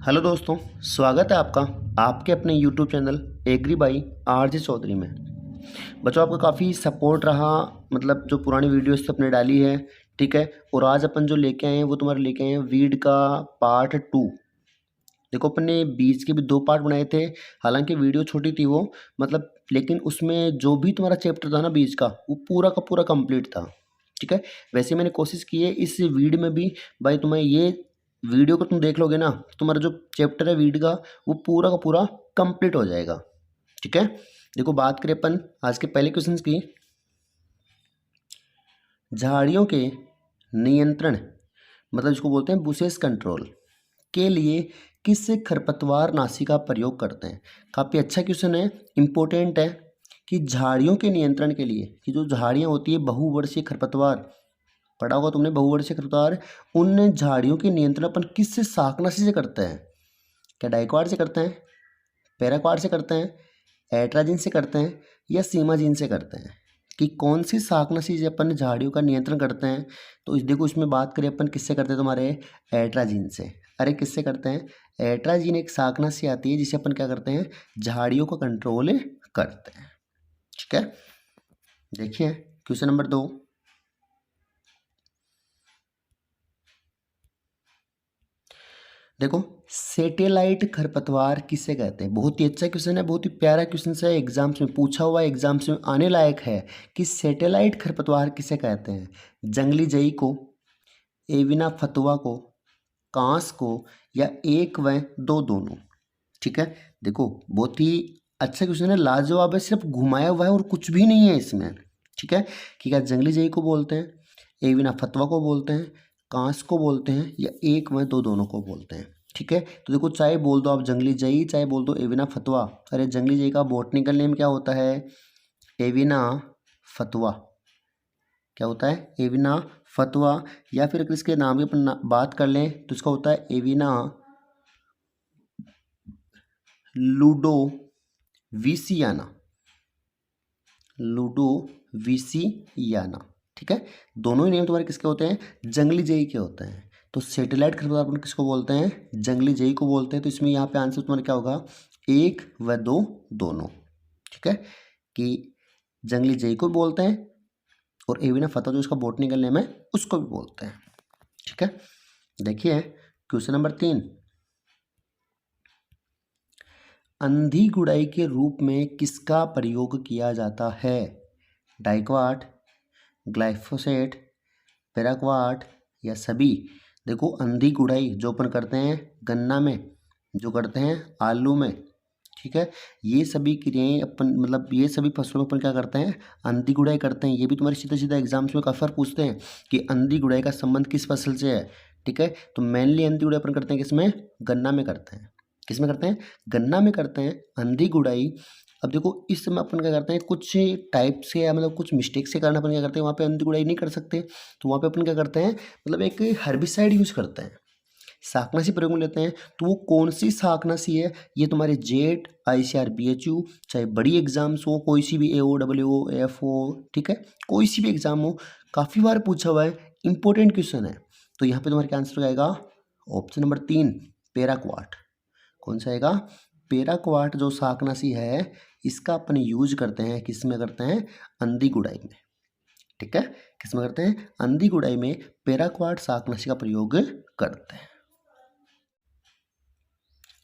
Hello दोस्तों, स्वागत है आपका आपके अपने YouTube channel Agri by RJ Chaudhary में। बच्चों, आपका काफ़ी सपोर्ट रहा, मतलब जो पुरानी वीडियोस अपने डाली है, ठीक है। और आज अपन जो लेके आए हैं वो तुम्हारे लेके आए हैं वीड का पार्ट 2। देखो, अपन ने बीज के भी 2 पार्ट बनाए थे। हालांकि वीडियो छोटी थी वो, मतलब, लेकिन उसमें जो भी तुम्हारा चैप्टर था ना बीज का, वो पूरा का पूरा कंप्लीट था, ठीक है। वैसे मैंने कोशिश की है इस वीडियो में भी, भाई तुम्हें ये वीडियो को तुम देख लोगे ना, तुम्हारा जो चैप्टर है वीड का वो पूरा का पूरा कंप्लीट हो जाएगा, ठीक है। देखो, बात करें अपन आज के पहले क्वेश्चन की, झाड़ियों के नियंत्रण, मतलब इसको बोलते हैं बुशेस कंट्रोल के लिए किस खरपतवार नाशी का प्रयोग करते हैं। काफ़ी अच्छा क्वेश्चन है, इम्पोर्टेंट है कि झाड़ियों के नियंत्रण के लिए, कि जो झाड़ियाँ होती है बहुवर्षीय खरपतवार, पढ़ा होगा तुमने बहुवर्षीय खरपतवार, उन झाड़ियों के नियंत्रण अपन किस शाकनाशी से करते हैं। क्या डाइक्वाड से करते हैं, पैराक्वाड से करते हैं, एट्राजिन से करते हैं, या सीमाजीन से करते हैं, कि कौन सी शाकनाशी से अपन झाड़ियों का नियंत्रण करते हैं। तो इस देखो, इसमें बात करें अपन किससे करते हैं, तुम्हारे एट्राजिन से। अरे किससे करते हैं, एट्राजिन एक शाकनाशी आती है जिसे अपन क्या करते हैं, झाड़ियों का कंट्रोल करते हैं, ठीक है। देखिए क्वेश्चन नंबर 2, देखो, सैटेलाइट खरपतवार किसे कहते हैं। बहुत ही अच्छा क्वेश्चन है, बहुत ही प्यारा क्वेश्चन है, एग्जाम्स में पूछा हुआ है, एग्जाम्स में आने लायक है कि सैटेलाइट खरपतवार किसे कहते हैं। जंगली जई को, एविना फतुआ को, कांस को, या एक व दो दोनों, ठीक है। देखो, बहुत ही अच्छा क्वेश्चन है, लाजवाब है, सिर्फ घुमाया हुआ है और कुछ भी नहीं है इसमें, ठीक है। कि क्या जंगली जई को बोलते हैं, एविना फतवा को बोलते हैं, कांस को बोलते हैं, या एक व दो दोनों को बोलते हैं, ठीक है। तो देखो, चाहे बोल दो आप जंगली जई, चाहे बोल दो एविना फतवा। अरे जंगली जई का बॉटनिकल नेम क्या होता है, एविना फतवा। क्या होता है, एविना फतवा। या फिर अगर इसके नाम की अपन बात कर लें तो इसका होता है एविना लुडोविसियाना, लुडोविसियाना, ठीक है। दोनों ही नेम तुम्हारे किसके होते हैं, जंगली जई के होते हैं। तो सैटेलाइट खरपतवार अपन किसको बोलते हैं, जंगली जई को बोलते हैं। तो इसमें यहाँ पे आंसर तुम्हारा क्या होगा, एक व दो दोनों, ठीक है। कि जंगली जई को बोलते हैं और एविना फतवा जो इसका बॉटनिकल नेम है उसको भी बोलते हैं, ठीक है। देखिए क्वेश्चन नंबर 3, अंधी गुड़ाई के रूप में किसका प्रयोग किया जाता है। डाइक्वाट, ग्लाइफोसेट, पैराक्वाट, या सभी। देखो, अंधी गुड़ाई जो अपन करते हैं गन्ना में, जो करते हैं आलू में, ठीक है। ये सभी क्रियाएं अपन, मतलब ये सभी फसलों में अपन क्या करते हैं, अंधी गुड़ाई करते हैं। ये भी तुम्हारे सीधा सीधा एग्जाम्स में काफी बार पूछते हैं कि अंधी गुड़ाई का संबंध किस फसल से है, ठीक है। तो मेनली अंधी गुड़ाई अपन करते हैं किसमें, गन्ना में करते हैं। किसमें करते हैं, गन्ना में करते हैं अंधी गुड़ाई। अब देखो, इस समय अपन क्या करते हैं, कुछ टाइप से या मतलब कुछ मिस्टेक से कारण अपन क्या करते हैं, वहाँ पे अंधी गुड़ाई नहीं कर सकते, तो वहाँ पे अपन क्या करते हैं, मतलब एक हर्बिसाइड यूज करते हैं, शाकनाशी प्रयोग में लेते हैं। तो वो कौन सी शाकनाशी है, ये तुम्हारे जेट, ICAR-BHU, चाहे बड़ी एग्जाम्स हो, कोई सी भी AO, FO, ठीक है, कोई सी भी एग्जाम हो, काफ़ी बार पूछा हुआ है, इंपॉर्टेंट क्वेश्चन है। तो यहाँ पे तुम्हारे क्या आंसर हो जाएगा, ऑप्शन नंबर 3, पैराक्वाट। कौन सा आएगा, पैराक्वाट जो शाकनाशी है, इसका अपन यूज करते हैं, किस में करते हैं, अंधी गुड़ाई में, ठीक है। किस में करते हैं, अंधी गुड़ाई में पैराक्वाट शाकनाशी का प्रयोग करते हैं।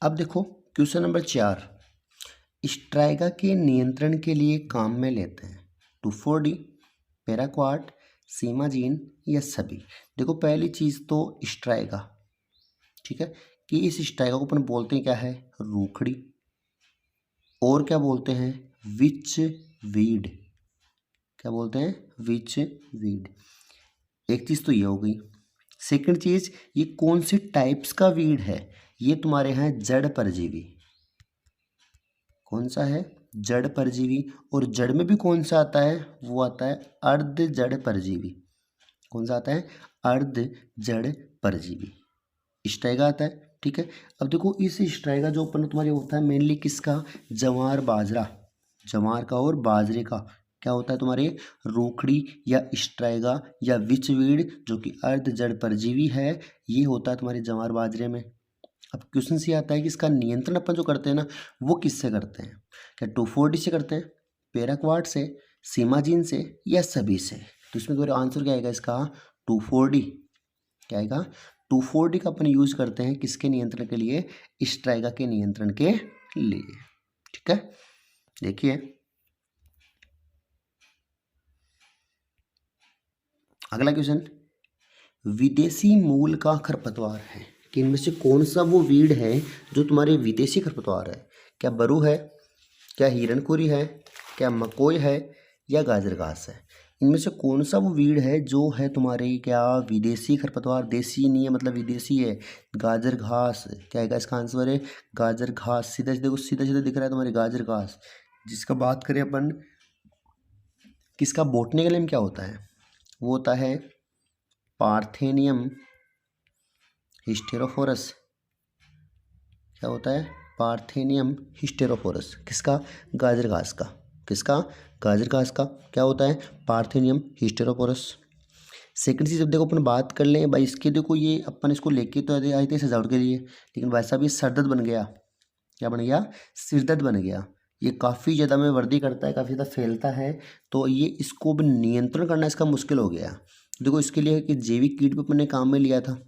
अब देखो क्वेश्चन नंबर 4, स्ट्राइगा के नियंत्रण के लिए काम में लेते हैं 2,4-D, पैराक्वाट, सीमाजीन, या सभी। देखो, पहली चीज़ तो स्ट्राइगा, ठीक है, कि इस स्ट्राइगा को अपन बोलते हैं क्या है, रूखड़ी, और क्या बोलते हैं, विच वीड। क्या बोलते हैं, विच वीड। एक चीज़ तो ये हो गई। सेकंड चीज़, ये कौन से टाइप्स का वीड है, ये तुम्हारे यहाँ जड़ परजीवी। कौन सा है, जड़ परजीवी। और जड़ में भी कौन सा आता है, वो आता है अर्ध जड़ परजीवी। कौन सा आता है, अर्ध जड़ परजीवी, स्ट्राइगा आता है, ठीक है। अब देखो, इस स्ट्राइगा जो अपन तुम्हारे होता है मेनली किसका, जवार बाजरा, जवार का और बाजरे का, क्या होता है तुम्हारे, रोखड़ी या स्ट्राइगा या विचवीड, जो कि अर्ध जड़ परजीवी है, ये होता है तुम्हारे जवार बाजरे में, अब क्वेश्चन ये आता है कि इसका नियंत्रण अपन जो करते हैं ना वो किससे करते हैं, क्या 2,4-D से करते हैं, पैराक्वाड से, सीमाजीन से, या सभी से। तो इसमें तुम्हारा आंसर क्या आएगा इसका 2,4-D। क्या आएगा 2,4-D का अपन यूज करते हैं किसके नियंत्रण के लिए, स्ट्राइगा के नियंत्रण के लिए। ठीक है, देखिए अगला क्वेश्चन, विदेशी मूल का खरपतवार है कि इनमें से कौन सा वो वीड है जो तुम्हारे विदेशी खरपतवार है, क्या बरू है, क्या हिरणखुरी है, क्या मकोई है, या गाजर घास है। इनमें से कौन सा वो वीड है जो है तुम्हारे क्या विदेशी खरपतवार, देसी नहीं है मतलब विदेशी है। गाजर घास क्या है, इसका आंसर है गाजर घास। सीधा सीधा देखो, सीधा सीधा दिख रहा है तुम्हारे गाजर घास। जिसका बात करें अपन किसका, बॉटनिकल नेम क्या होता है, वो होता है पार्थेनियम हिस्टेरोफोरस। क्या होता है, पार्थेनियम हिस्टेरोफोरस। किसका, गाजर घास का। किसका, गाजर घास का क्या होता है, पार्थेनियम हिस्टेरोफोरस। सेकंड चीज जब देखो अपन बात कर लें भाई इसके, देखो ये अपन इसको लेके तो आए थे सजावट के लिए, लेकिन वैसा भी सरदर्द बन गया। क्या बन गया, सिरदर्द बन गया। ये काफ़ी ज़्यादा में वृद्धि करता है, काफ़ी ज़्यादा फैलता है, तो ये इसको भी नियंत्रण करना इसका मुश्किल हो गया। देखो इसके लिए कि जैविक कीट भी अपन ने काम में लिया था।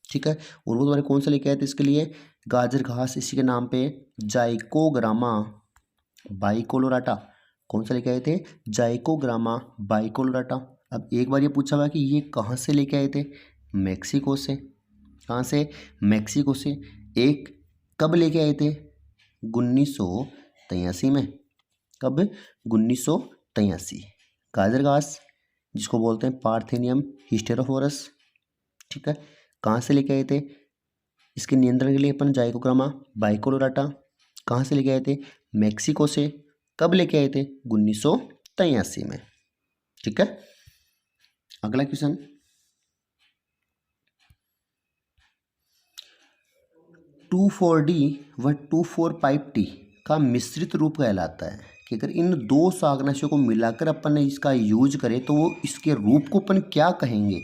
ठीक है, और वो तुम्हारे कौन सा लेके आए थे इसके लिए, गाजर घास, इसी के नाम पे जाइकोग्रामा बाइकोलोराटा। कौन सा लेके आए थे, जाइकोग्रामा बाइकोलोराटा। अब एक बार ये पूछा हुआ कि ये कहाँ से लेके आए थे, मेक्सिको से। कहाँ से, मेक्सिको से। एक कब लेके आए थे, 1983 में। कब, 1983। गाजर घास जिसको बोलते हैं पार्थेनियम हिस्टेरोफोरस। ठीक है, कहाँ से लेके आए थे, इसके नियंत्रण के लिए अपन जाइकोग्रामा बाइकोलोराटा। कहाँ से लेके आए थे, मेक्सिको से। कब लेके आए थे, 1983 में। ठीक है, अगला क्वेश्चन, 2,4-D व 2,4-5-T का मिश्रित रूप कहलाता है कि अगर इन दो शाकनाशियों को मिलाकर अपन ने इसका यूज करें तो वो इसके रूप को अपन क्या कहेंगे,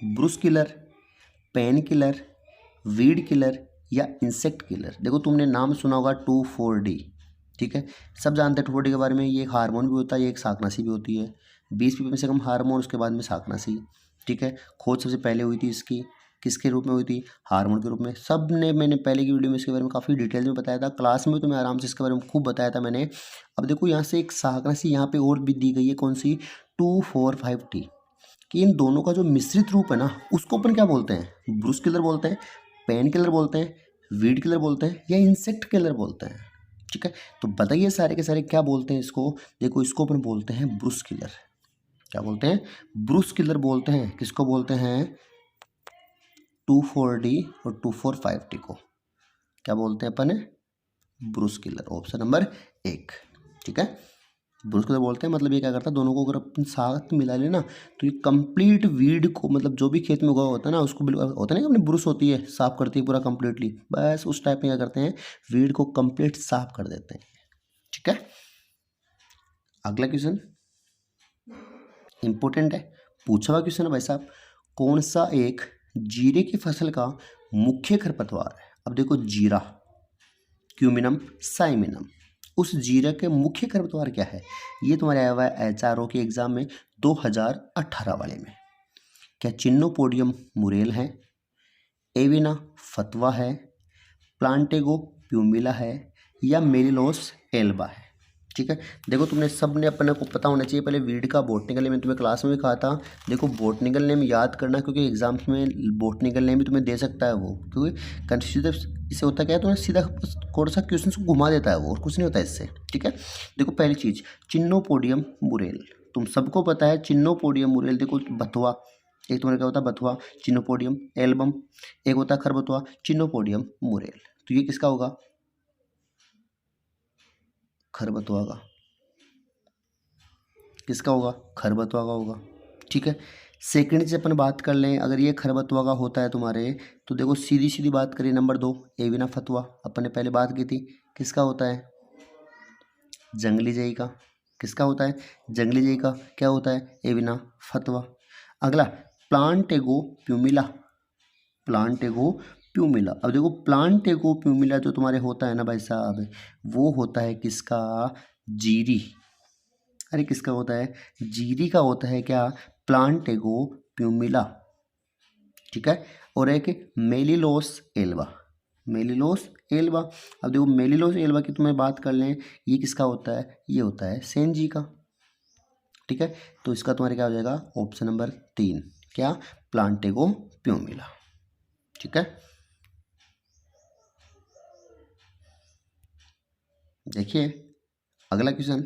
Bruce killer, pain killer, weed killer, या इंसेक्ट किलर। देखो तुमने नाम सुना होगा 2,4-D। ठीक है, सब जानते हैं 2,4-D के बारे में। ये एक हार्मोन भी होता है, ये एक शाकनाशी भी होती है। 20 में से कम हार्मोन, उसके बाद में शाकनाशी। ठीक है, खोज सबसे पहले हुई थी इसकी, किसके रूप में हुई थी, हार्मोन के रूप में। सब ने मैंने पहले की वीडियो में इसके बारे में काफ़ी डिटेल में बताया था, क्लास में तुम्हें आराम से इसके बारे में खूब बताया था मैंने। अब देखो यहाँ से एक शाकनाशी यहाँ पे और भी दी गई है, कौन सी, 2,4,5-T, कि इन दोनों का जो मिश्रित रूप है ना उसको अपन क्या बोलते हैं, ब्रूस किलर बोलते हैं, पेन किलर बोलते हैं, वीड किलर बोलते हैं, या इंसेक्ट किलर बोलते हैं। ठीक है, तो बताइए सारे के सारे क्या बोलते हैं इसको। देखो इसको अपन बोलते हैं ब्रूस किलर। क्या बोलते हैं, ब्रूस किलर बोलते हैं। किसको बोलते हैं, 2,4-D और 2,4,5-T को क्या बोलते हैं अपन, ब्रूस किलर। Option number 1। ठीक है, ब्रूस किलर बोलते हैं। मतलब ये क्या करता है, दोनों को अगर अपन साथ मिला लेना तो ये कंप्लीट वीड को, मतलब जो भी खेत में उगा होता है ना उसको बिल्कुल, होता है ना अपनी ब्रूस होती है, साफ करती है पूरा कंप्लीटली, बस उस टाइप में क्या करते हैं, वीड को कंप्लीट साफ कर देते हैं। ठीक है, अगला क्वेश्चन इंपॉर्टेंट है, पूछा हुआ क्वेश्चन है भाई साहब, कौन सा एक जीरे की फसल का मुख्य खरपतवार है। अब देखो जीरा, क्यूमिनम, साइमिनम, उस जीरा के मुख्य खरपतवार क्या है, ये तुम्हारे आया हुआ है HRO के एग्जाम में 2018 वाले में। क्या चिन्नोपोडियम मुरेल है, एविना फतवा है, प्लांटेगो प्यूमिला है, या मेरिलोस एल्बा है। ठीक है, देखो तुमने सब ने अपने को पता होना चाहिए पहले वीड का बॉटनिकल नेम, मैंने तुम्हें क्लास में भी कहा था। देखो बॉटनिकल नेम याद करना, क्योंकि एग्जाम्स में बॉटनिकल नेम भी तुम्हें दे सकता है वो, क्योंकि कंफ्यूज इससे होता क्या है, तुम्हें सीधा थोड़ा सा क्वेश्चन को घुमा देता है वो, और कुछ नहीं होता इससे। ठीक है, देखो पहली चीज़ चिन्नोपोडियम मुरेल, तुम सबको पता है चिन्नोपोडियम मुरेल। देखो बथुआ, एक तुम्हारा क्या होता है बथुआ, चिन्नोपोडियम एल्बम, एक होता है खरबथुआ, चिन्नोपोडियम मुरेल। तो ये किसका होगा, खरबथुआ का। किसका होगा, खरबथुआ का होगा। ठीक है, सेकंड से अपन बात कर लें, अगर ये खरबथुआ का होता है तुम्हारे, तो देखो सीधी सीधी बात करें, नंबर 2 एविना फतवा, अपन ने पहले बात की थी, किसका होता है, जंगली जई का। किसका होता है, जंगली जई का। क्या होता है, एविना फतवा। अगला प्लांटेगो प्यूमिला, प्लांटेगो प्यूमिला। अब देखो प्लांटेगो प्यूमिला जो तुम्हारे होता है ना भाई साहब, वो होता है किसका? जीरी। अरे किसका होता है? जीरी का होता है क्या? प्लांटेगो प्यूमिला। ठीक है। और एक मेलिलोस एल्वा, मेलिलोस एल्वा। अब देखो मेलिलोस एल्वा की तुम्हें बात कर लें, ये किसका होता है? ये होता है सेंजी का। ठीक है, तो इसका तुम्हारे क्या हो जाएगा? ऑप्शन नंबर 3, क्या? प्लांटेगो प्यूमिला। ठीक है, देखिए अगला क्वेश्चन,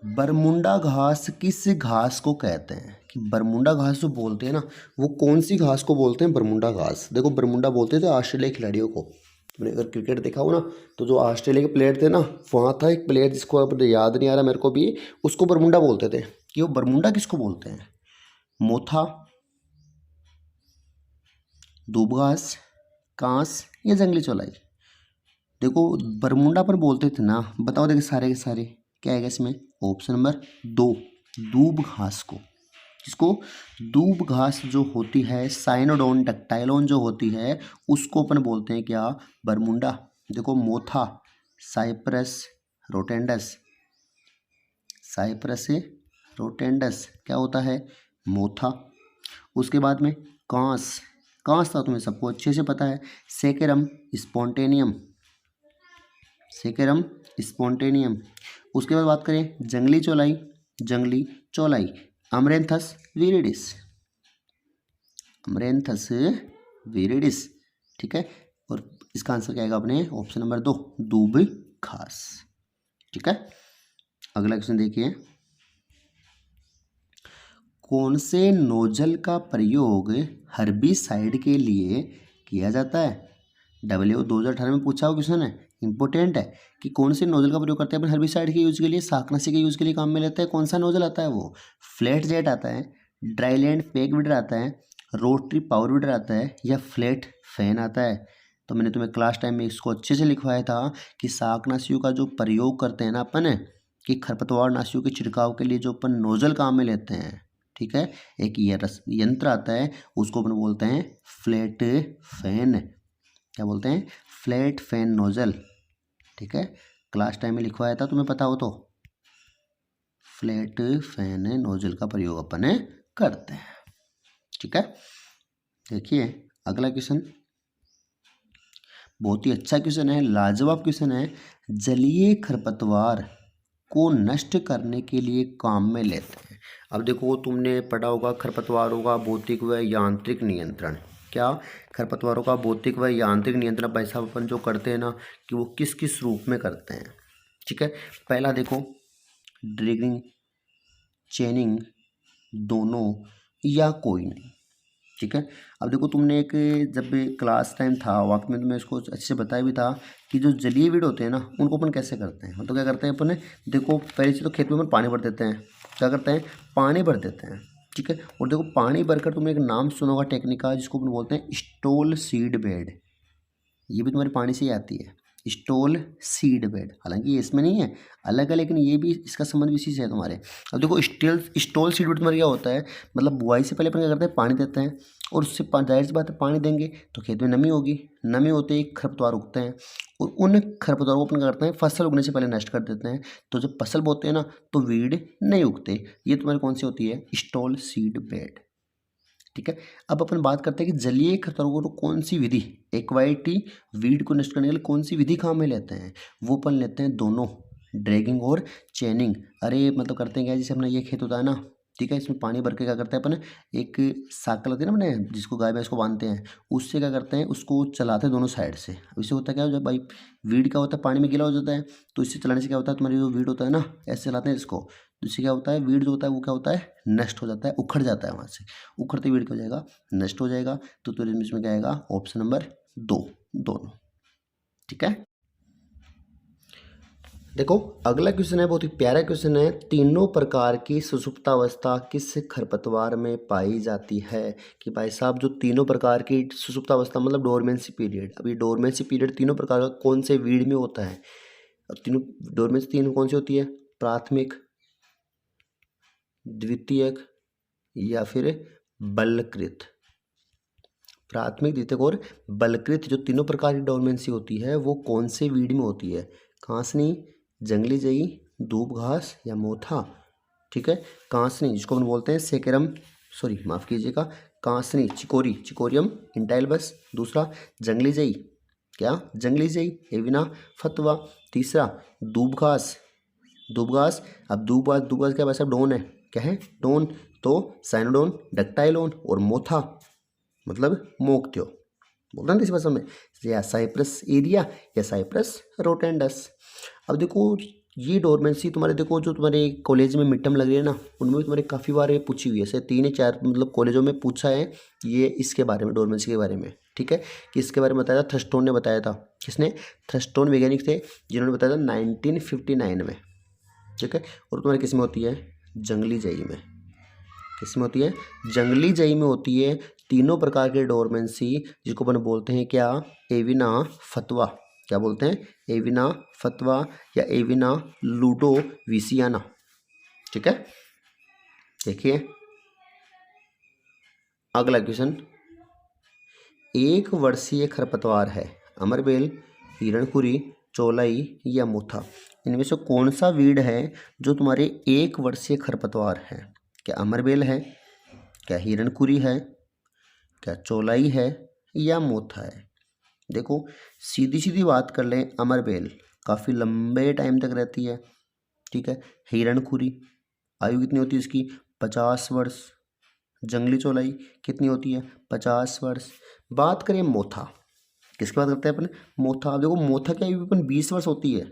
बरमुंडा घास किस घास को कहते हैं? कि बरमुंडा घास जो बोलते हैं ना, वो कौन सी घास को बोलते हैं? बरमुंडा घास। देखो बरमुंडा बोलते थे ऑस्ट्रेलिया के खिलाड़ियों को। तुमने अगर क्रिकेट देखा हो ना, तो जो ऑस्ट्रेलिया के प्लेयर थे ना, वहाँ था एक प्लेयर जिसको अब याद नहीं आ रहा मेरे को भी, उसको बरमुंडा बोलते थे। कि वो बरमुंडा किसको बोलते हैं? मोथा, दूबघास, कांस या जंगली चौलाई? देखो बरमुंडा पर बोलते थे ना, बताओ देखिए सारे के सारे क्या आएगा इसमें? ऑप्शन नंबर 2, दूब घास को। किसको? दूब घास जो होती है, साइनोडोन डक्टाइलोन जो होती है, उसको अपन बोलते हैं क्या? बरमुंडा। देखो मोथा, साइप्रस रोटेंडस, साइप्रस रोटेंडस क्या होता है? मोथा। उसके बाद में कांस, कांस था तुम्हें सबको अच्छे से पता है, सेकेरम स्पॉन्टेनियम, सेकेरम स्पॉन्टेनियम। उसके बाद बात करें जंगली चौलाई, जंगली चौलाई अमरेंथस विरिडिस, अमरेंथस विरिडिस। ठीक है, और इसका आंसर क्या आएगा अपने? ऑप्शन नंबर 2, दूब घास। ठीक है, अगला क्वेश्चन देखिए, कौन से नोजल का प्रयोग हर्बिसाइड के लिए किया जाता है? WHO 2018 में पूछा हुआ क्वेश्चन है, इंपॉर्टेंट है कि कौन से नोजल का प्रयोग करते हैं अपन हर्बिसाइड के यूज के लिए, शाकनाशी के यूज के लिए काम में लेते हैं? कौन सा नोजल आता है वो? फ्लैट जेट आता है, ड्राईलैंड फेक विडर आता है, रोटरी पावर विडर आता है, या फ्लैट फैन आता है? तो मैंने तुम्हें क्लास टाइम में इसको अच्छे से लिखवाया था कि शाकनाशियों का जो प्रयोग करते हैं ना अपन, कि खरपतवार नाशियों के छिड़काव के लिए जो अपन नोजल काम में लेते हैं, ठीक है, एक ये यंत्र आता है, उसको अपन बोलते हैं फ्लैट फैन। क्या बोलते हैं? Flat fan nozzle. ठीक है, क्लास टाइम में लिखवाया था, तुम्हें पता हो तो। फ्लैट फैन नोजल का प्रयोग अपन करते हैं। ठीक है, देखिए अगला क्वेश्चन, बहुत ही अच्छा क्वेश्चन है, लाजवाब क्वेश्चन है। जलीय खरपतवार को नष्ट करने के लिए काम में लेते हैं। अब देखो तुमने पढ़ा होगा खरपतवारों का भौतिक व यांत्रिक नियंत्रण। क्या? खरपतवारों का भौतिक व यांत्रिक नियंत्रण भाई साहब अपन जो करते हैं ना, कि वो किस किस रूप में करते हैं। ठीक है, पहला देखो ड्रैगिंग, चेनिंग, दोनों या कोई नहीं। ठीक है, अब देखो तुमने एक जब क्लास टाइम था वक्त में तुम्हें इसको अच्छे से बताया भी था कि जो जलीय वीड होते हैं ना, उनको अपन कैसे करते हैं। मतलब क्या करते हैं अपन, देखो पहले चीज़ तो खेत में अपन पानी भर देते हैं। क्या करते हैं? पानी भर देते हैं। ठीक है, और देखो पानी भरकर तुमने एक नाम सुना होगा टेक्निक का, जिसको अपन बोलते हैं स्टोल सीड बेड। ये भी तुम्हारे पानी से ही आती है, स्टोल सीड बेड। हालांकि ये इसमें नहीं है, अलग है, लेकिन ये भी इसका संबंध भी इसी से है तुम्हारे। अब देखो स्टोल सीड बेड तुम्हारा क्या होता है, मतलब बुआई से पहले अपन क्या करते हैं? पानी देते हैं, और उससे जाहिर सी बात है पानी देंगे तो खेत में नमी होगी, नमी होते ही खरपतवार उगते हैं, और उन खरपतवारों को अपन क्या करते हैं? फसल उगने से पहले नष्ट कर देते हैं। तो जब फसल बोते हैं ना, तो वीड नहीं उगते। ये तुम्हारी कौन सी होती है? Stale seed bed. ठीक है, अब अपन बात करते हैं कि जलीय खरपतवारों को कौन सी विधि, एक्वाइटी वीड को नष्ट करने के लिए कौन सी विधि काम में लेते हैं? वो अपन लेते हैं दोनों, ड्रैगिंग और चेनिंग। अरे मतलब करते हैं क्या, जैसे अपना ये खेत होता है ना, ठीक है, इसमें पानी भर के क्या करते हैं अपन, एक साइकिल होती है ना अपने, जिसको गाय भैंस को बांधते हैं, उससे क्या करते हैं? उसको चलाते हैं दोनों साइड से। अब इससे होता है क्या, जब भाई वीड क्या होता है, पानी में गीला हो जाता है, तो इससे चलाने से क्या होता है, तुम्हारी जो वीड होता है ना, ऐसे चलाते हैं इसको, तो इससे क्या होता है? वीड जो होता है वो क्या होता है? नष्ट हो जाता है, उखड़ जाता है वहाँ से। उखड़ते वीड क्या हो जाएगा? नष्ट हो जाएगा। तो इसमें क्या आएगा? ऑप्शन नंबर 2, दोनों। ठीक है, देखो अगला क्वेश्चन है, बहुत ही प्यारा क्वेश्चन है। तीनों प्रकार की सुषुप्तावस्था किस खरपतवार में पाई जाती है? कि भाई साहब जो तीनों प्रकार की सुषुप्तावस्था मतलब डोरमेंसी पीरियड, अभी डोरमेंसी पीरियड तीनों प्रकार का कौन से वीड में होता है? अब तीनों डोरमेंसी तीन कौन सी होती है? प्राथमिक, द्वितीयक या फिर बलकृत। प्राथमिक, द्वितीयक और बलकृत जो तीनों प्रकार की डोरमेंसी होती है वो कौन से वीड में होती है? कांसनी, जंगली जई, दूब घास या मोथा। ठीक है, कांसनी जिसको हम बोलते हैं सेकेरम, सॉरी माफ़ कीजिएगा, कांसनी चिकोरी, चिकोरियम इंटाइलबस। दूसरा जंगली जई, क्या जंगली जई, एविना फतवा। तीसरा दूब घास, दूब घास। अब दूब घास, दूब घास क्या वैसे डोन है, क्या है डोन, तो साइनोडोन, डक्टाइलोन और मोथा मतलब मोक्त्यो, बोलते हैं इस भाषा में, या साइप्रस एरिया या साइप्रस रोटेंडस। अब देखो ये डोरमेंसी तुम्हारे, देखो जो तुम्हारे कॉलेज में मिड टर्म लग रही है ना, उनमें भी तुम्हारे काफ़ी बार ये पूछी हुई है, ऐसे 3 या 4 मतलब कॉलेजों में पूछा है ये इसके बारे में, डोरमेंसी के बारे में। ठीक है, कि इसके बारे में बताया था, थ्रस्टोन ने बताया था। किसने? थ्रस्टोन वैज्ञानिक थे जिन्होंने बताया था 1959 में। ठीक है, और तुम्हारे किस में होती है? जंगली जई में। किस में होती है? जंगली जई में होती है तीनों प्रकार के डोरमेंसी, जिसको अपन बोलते हैं क्या? एविना फतवा। क्या बोलते हैं? एविना फतवा या एविना लुडोविसियाना। ठीक है, देखिए अगला क्वेश्चन, एक वर्षीय खरपतवार है अमरबेल, हिरणखुरी, चौलाई या मोथा। इनमें से कौन सा वीड है जो तुम्हारे एक वर्षीय खरपतवार है? क्या अमरबेल है, क्या हिरणखुरी है, क्या चौलाई है या मोथा है? देखो सीधी सीधी बात कर लें, अमरबेल काफ़ी लंबे टाइम तक रहती है। ठीक है, हिरणखुरी आयु कितनी होती है इसकी? 50 वर्ष। जंगली चौलाई कितनी होती है? 50 वर्ष। बात करें मोथा, किसकी बात करते हैं अपन? मोथा। अब देखो मोथा की आयु अपन 20 वर्ष होती है।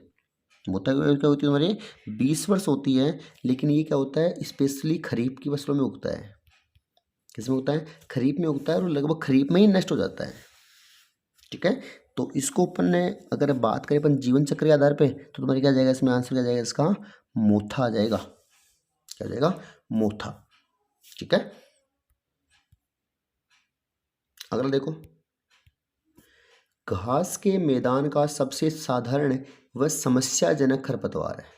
मोथा की आयु क्या होती है तुम्हारी? 20 वर्ष होती है, लेकिन ये क्या होता है स्पेशली खरीफ की फसलों में उगता है। किसमें उगता है? खरीफ में उगता है, और लगभग खरीफ में ही नष्ट हो जाता है। ठीक है, तो इसको अपन ने अगर बात करें अपन जीवन चक्र के आधार पे, तो तुम्हारे क्या जाएगा इसमें? आंसर क्या जाएगा इसका? मोथा आ जाएगा। क्या जाएगा? मोथा। ठीक है, अगला देखो, घास के मैदान का सबसे साधारण व समस्याजनक खरपतवार है।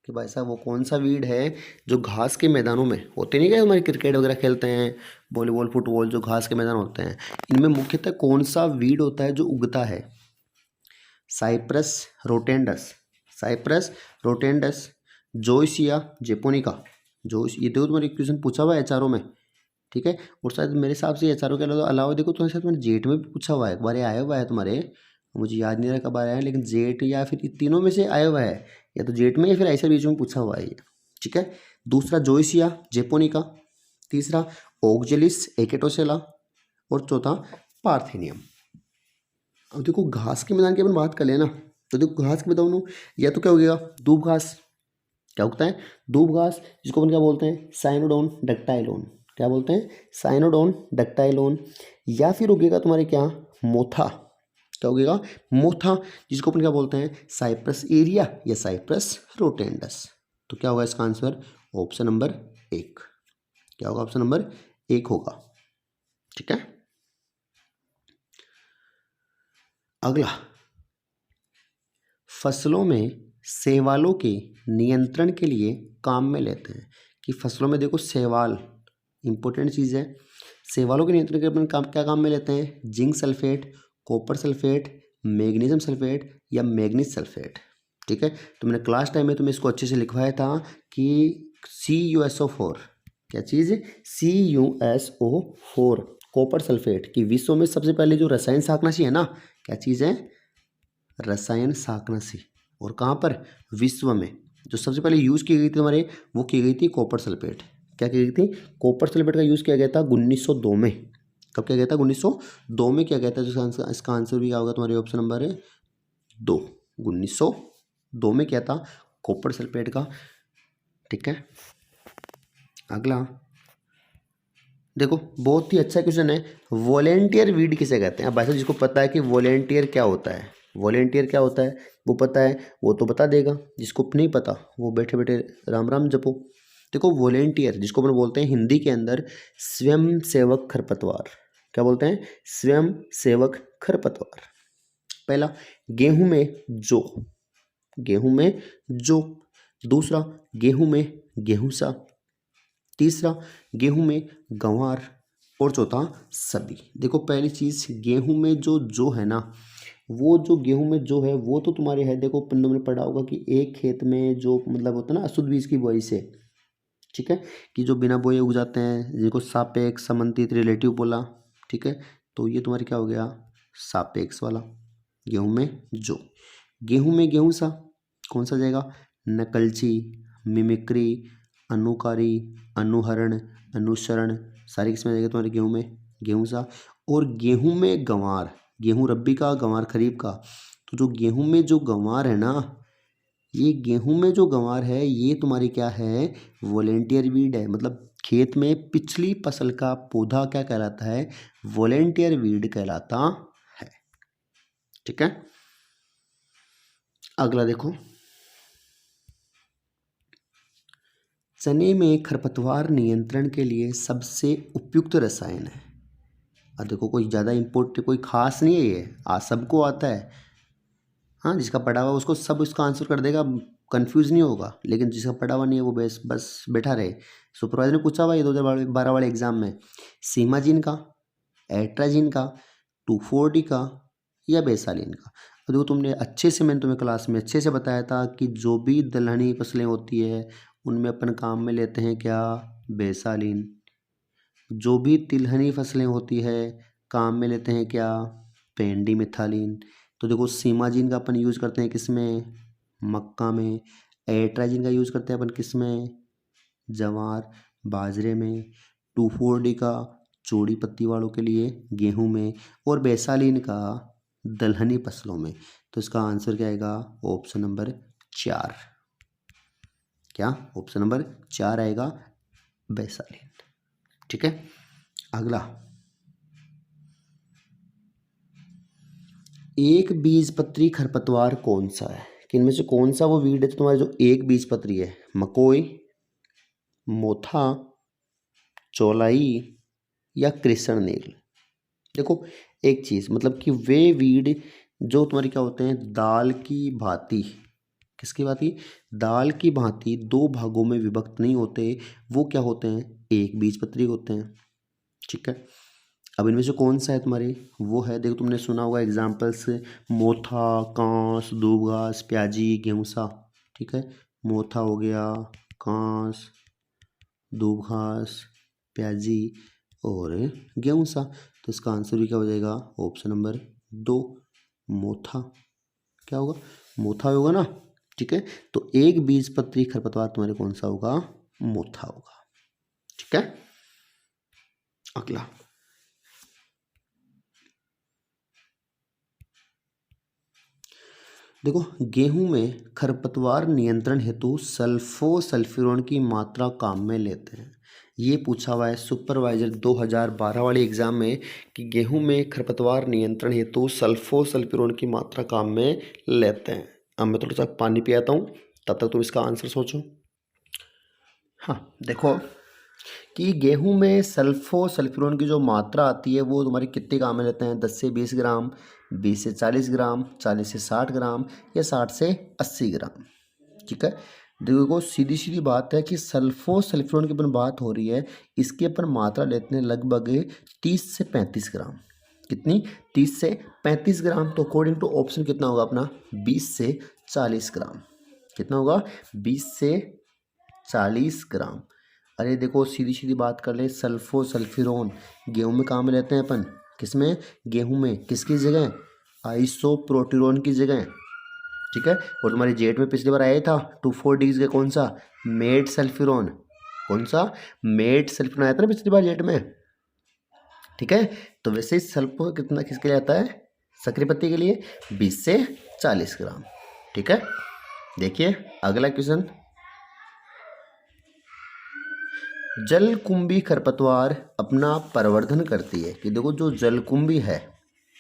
कि भाई साहब वो कौन सा वीड है जो घास के मैदानों में होते नहीं? क्या हमारे क्रिकेट वगैरह खेलते हैं, वॉलीबॉल, फुटबॉल, जो घास के मैदान होते हैं, इनमें मुख्यतः कौन सा वीड होता है जो उगता है? Cyperus rotundus, Cyperus rotundus, Zoysia japonica. जो ये देखो तुम्हारे क्वेश्चन पूछा हुआ है एचआरओ में। ठीक है, और शायद मेरे हिसाब से एचआरओ के अलावा देखो तुम्हारे साथ मैंने जेट में भी पूछा हुआ है, एक बार ये आया हुआ है तुम्हारे, मुझे याद नहीं रहा कब आया है, लेकिन जेट या फिर इन तीनों में से आया हुआ है, या तो जेट में या फिर ऐसे बीच में पूछा हुआ है ये। ठीक है, दूसरा जोइसिया जेपोनिका, तीसरा ओक्जेलिस एकेटोसेला, और चौथा पार्थेनियम। अब देखो घास के मैदान की अपन बात कर लेना, तो देखो घास के मैदान या तो क्या हो गया? दूब घास। क्या उगता है? दूब घास, जिसको अपन क्या बोलते हैं? साइनोडोन डक्टाइलोन। क्या बोलते हैं? साइनोडोन डक्टाइलोन। या फिर उगेगा तुम्हारे क्या? मोथा। क्या उगेगा? मोथा, जिसको अपन क्या बोलते हैं? साइप्रस एरिया या साइप्रस रोटेंडस। तो क्या होगा इसका आंसर? Option number 1। क्या होगा? ऑप्शन नंबर 1 होगा। ठीक है, अगला, फसलों में शैवालों के नियंत्रण के लिए काम में लेते हैं। कि फसलों में देखो शैवाल इंपॉर्टेंट चीज़ है। शैवालों के नियंत्रण के लिए अपन काम क्या काम में लेते हैं? Zinc sulphate, copper sulphate, magnesium sulphate या मैग्नीज सल्फेट। ठीक है, तो मैंने क्लास टाइम में तुम्हें इसको अच्छे से लिखवाया था कि CuSO4, क्या चीज़? CuSO4 कॉपर सल्फेट की विश्व में सबसे पहले जो रसायन शाकनाशी है ना, क्या चीज़ है? रसायन शाकनाशी। और कहाँ पर? विश्व में जो सबसे पहले यूज़ की गई थी हमारे, वो की गई थी कॉपर सल्फेट। क्या की गई थी? कॉपर सल्फेट का यूज़ किया गया था 1902 में। कब किया गया था? 1902 में किया गया था। जिसका इसका आंसर भी क्या होगा तुम्हारे? ऑप्शन नंबर है 2। 1902 में क्या था? कॉपर सल्फेट का। ठीक है, अगला देखो बहुत ही अच्छा क्वेश्चन है, वॉलेंटियर वीड किसे कहते हैं? अब भाई साहब जिसको पता है कि वॉलेंटियर क्या होता है, वॉलेंटियर क्या होता है वो पता है, वो तो बता देगा। जिसको नहीं पता वो बैठे बैठे राम राम जपो। देखो वॉलेंटियर जिसको अपन बोलते हैं हिंदी के अंदर स्वयं सेवक खरपतवार। क्या बोलते हैं? स्वयं सेवक खरपतवार। पहला गेहूं में जौ, गेहूं में जौ। दूसरा गेहूं में गेहूंसा। तीसरा गेहूं में गंवार। और चौथा सभी। देखो पहली चीज़, गेहूं में जो है ना, वो जो गेहूं में जो है वो तो तुम्हारे है। देखो तुमने पढ़ा होगा कि एक खेत में जो मतलब होता है ना अशुद्ध बीज की बुआई से, ठीक है, कि जो बिना बोए उग जाते हैं, जिनको सापेक्ष समन्वित रिलेटिव बोला, ठीक है। तो ये तुम्हारे क्या हो गया, सापेक्ष वाला। गेहूं में जो, गेहूं में गेहूं सा कौन सा जाएगा, नकलची, मिमिक्री, अनुकारी, अनुहरण, अनुसरण, सारी किसमें जाएगा तुम्हारे गेहूं में गेहूं सा। और गेहूं में गंवार, गेहूं रब्बी का गंवार खरीफ का। तो जो गेहूं में जो गंवार है ना, ये गेहूं में जो गंवार है ये तुम्हारी क्या है, वॉलेंटियर वीड है। मतलब खेत में पिछली फसल का पौधा क्या कहलाता है, वॉलेंटियर वीड कहलाता है, ठीक है। अगला देखो, चने में खरपतवार नियंत्रण के लिए सबसे उपयुक्त रसायन है। अब देखो कोई ज़्यादा इम्पोर्टेंट कोई खास नहीं है ये, सबको आता है। हाँ, जिसका पढ़ा हुआ उसको सब इसका आंसर कर देगा, कंफ्यूज नहीं होगा। लेकिन जिसका पढ़ा हुआ नहीं है वो बस बैठा रहे। सुपरवाइजर ने पूछा भाई 2012 वाले एग्जाम में, सीमाजीन का, एट्राजीन का, 2,4-D का या बेसालिन का। तो देखो तुमने अच्छे से, मैंने तुम्हें क्लास में अच्छे से बताया था कि जो भी दलहनी फसलें होती है उनमें अपन काम में लेते हैं क्या, बेसालिन। जो भी तिलहनी फसलें होती है काम में लेते हैं क्या, पेंडी मिथालिन। तो देखो सीमाजीन का अपन यूज़ करते हैं किसमें, मक्का में। एट्राजीन का यूज़ करते हैं अपन किसमें, जवार बाजरे में। 2,4-D का चौड़ी पत्ती वालों के लिए गेहूं में। और बेसालिन का दलहनी फसलों में। तो इसका आंसर क्या आएगा, ऑप्शन नंबर 4। क्या ऑप्शन नंबर 4 आएगा, बेसालिन, ठीक है। अगला, एक बीजपत्री खरपतवार कौन सा है, कि इनमें से कौन सा वो वीड है तो तुम्हारे जो एक बीजपत्री है, मकोई, मोथा, चौलाई या कृष्ण नील। देखो एक चीज़, मतलब कि वे वीड जो तुम्हारी क्या होते हैं, दाल की भांति, किसकी भांति, दाल की भांति दो भागों में विभक्त नहीं होते, वो क्या होते हैं, एक बीजपत्री होते हैं, ठीक है। अब इनमें से कौन सा है तुम्हारी, वो है, देखो तुमने सुना होगा एग्जाम्पल्स, मोथा, कांस, दूबघास, प्याजी, गेहूंसा, ठीक है। मोथा हो गया, कांस, दूबघास, प्याजी और गेहूंसा। तो इसका आंसर भी क्या हो जाएगा, ऑप्शन नंबर 2, मोथा। क्या होगा, मोथा होगा ना, ठीक है। तो एक बीजपत्री खरपतवार तुम्हारे कौन सा होगा, मोथा होगा, ठीक है। अगला, देखो गेहूं में खरपतवार नियंत्रण हेतु सल्फोसल्फिरोन की मात्रा काम में लेते हैं। ये पूछा हुआ है सुपरवाइजर 2012 वाले एग्जाम में कि गेहूं में खरपतवार नियंत्रण हेतु सल्फोसल्फिरोन की मात्रा काम में लेते हैं। अब मैं थोड़ा सा पानी पियाता हूँ, तब तक तुम इसका आंसर सोचो। हाँ देखो कि गेहूं में सल्फोसल्फिरोन की जो मात्रा आती है वो तुम्हारी कितने काम में लेते हैं, 10 से 20 ग्राम, 20 से 40 ग्राम, 40 से 60 ग्राम या 60 से 80 ग्राम, ठीक है। देखो सीधी सीधी बात है कि सल्फोसल्फिरोन की अपन बात हो रही है, इसकी अपन मात्रा लेते हैं लगभग 30 से 35 ग्राम। कितनी, 30 से 35 ग्राम। तो अकॉर्डिंग टू ऑप्शन कितना होगा अपना, 20 से 40 ग्राम। कितना होगा, 20 से 40 ग्राम। अरे देखो सीधी सीधी बात कर ले, सल्फोसल्फिरोन गेहूं में काम में लेते हैं अपन, किसमें, गेहूं में, किसकी जगह, आइसोप्रोटिरोन की जगह, ठीक है। और तुम्हारे जेट में पिछली बार आया था 2,4-D का कौन सा, मेड सल्फिरोन। कौन सा, मेड सल्फिरोन आया था ना पिछली बार जेट में, ठीक है। तो वैसे ही सल्फो कितना किसके लिए आता है, सक्रिय पत्ती के लिए 20 से 40 ग्राम, ठीक है। देखिए अगला क्वेश्चन, जलकुंभी खरपतवार अपना प्रवर्धन करती है। कि देखो जो जलकुंभी है,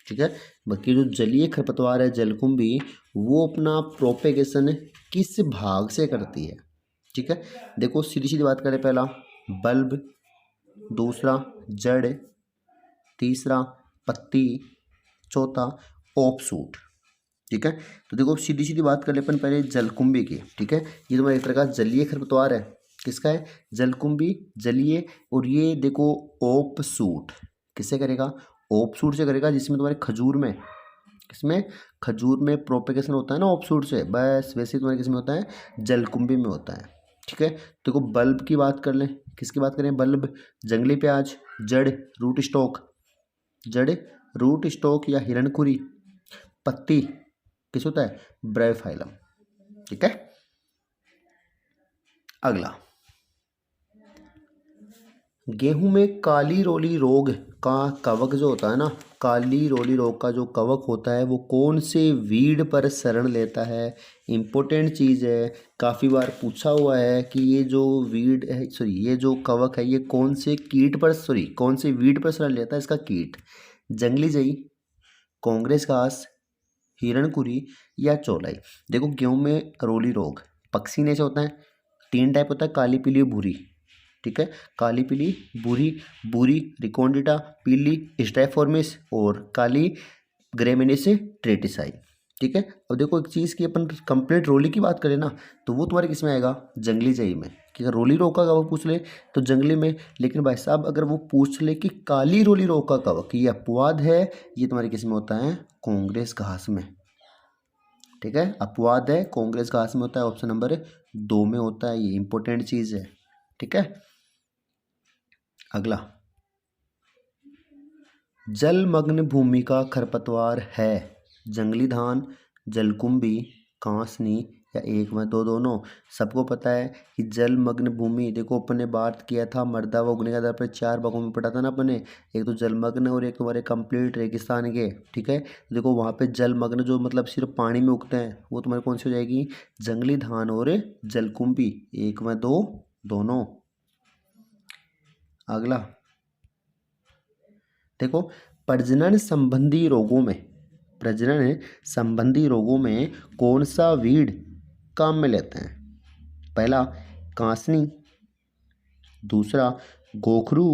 ठीक है, बाकी जो जलीय खरपतवार है जलकुंभी, वो अपना प्रोपेगेशन किस भाग से करती है, ठीक है। देखो सीधी सीधी बात करें, पहला बल्ब, दूसरा जड़, तीसरा पत्ती, चौथा ऑफशूट, ठीक है। तो देखो सीधी सीधी बात कर ले अपन पहले जलकुंभी की, ठीक है। ये तुम्हारा एक तरह का जलीय खरपतवार है, किसका है? जलकुंभी, जलीय। और ये देखो ओप सूट, किससे करेगा? ओप सूट से करेगा, जिसमें तुम्हारे खजूर में, किसमें? खजूर में प्रोपेगेशन होता है ना ओप सूट से, बस वैसे ही तुम्हारे किसमें होता है? जलकुंभी में होता है। ठीक है, देखो बल्ब की बात कर लें, किसकी बात करें? बल्ब, जंगली प्याज, जड़, रूट स्टॉक, जड़, रूट स्टॉक या हिरणखुरी, पत्ती, किस होता है? ब्रायोफाइलम। ठीक है, अगला, गेहूं में काली रोली रोग का कवक जो होता है ना, काली रोली रोग का जो कवक होता है वो कौन से वीड पर शरण लेता है? इम्पोर्टेंट चीज़ है, काफ़ी बार पूछा हुआ है कि ये जो वीड है, सॉरी ये जो कवक है ये कौन से कीट पर, सॉरी कौन से वीड पर शरण लेता है? इसका कीट, जंगली जई, कांग्रेस घास, हिरणकुरी या चौलाई। देखो गेहूं में रोली रोग पक्षीने से होता है, 3 टाइप होता है, काली, पीली, भूरी। ठीक है, काली, पीली, भूरी, भूरी रिकॉन्डिटा, पीली स्टाइफॉर्मिस और काली ग्रेमिनेस ट्रेटिसाई। ठीक है, अब देखो एक चीज़ की अपन कंप्लीट रोली की बात करें ना, तो वो तुम्हारे किस में आएगा? जंगली जई में। कि अगर रोली रोग का कवक पूछ ले तो जंगली में, लेकिन भाई साहब अगर वो पूछ ले कि काली रोली रोग का कवक ये अपवाद है, ये तुम्हारे किस में होता है? कांग्रेस घास में। ठीक है, अपवाद है, कांग्रेस घास में होता है, ऑप्शन नंबर 2 में होता है, ये इंपॉर्टेंट चीज़ है। ठीक है, अगला, जलमग्न भूमि का खरपतवार है? जंगली धान, जलकुंभी, कांसनी या एक में दो दोनों। सबको पता है कि जलमग्न भूमि, देखो अपन ने बात किया था मृदा व उगने के आधार पर 4 भागों में पढ़ा था ना अपन ने, एक तो जलमग्न और एक तुम्हारे कंप्लीट रेगिस्तान के। ठीक है, देखो वहाँ पे जलमग्न जो मतलब सिर्फ पानी में उगते हैं वो तुम्हारे कौन सी हो जाएगी? जंगली धान और जलकुंभी, एक में दो दोनों। अगला देखो, प्रजनन संबंधी रोगों में, प्रजनन संबंधी रोगों में कौन सा वीड काम में लेते हैं? पहला कांसनी, दूसरा गोखरू,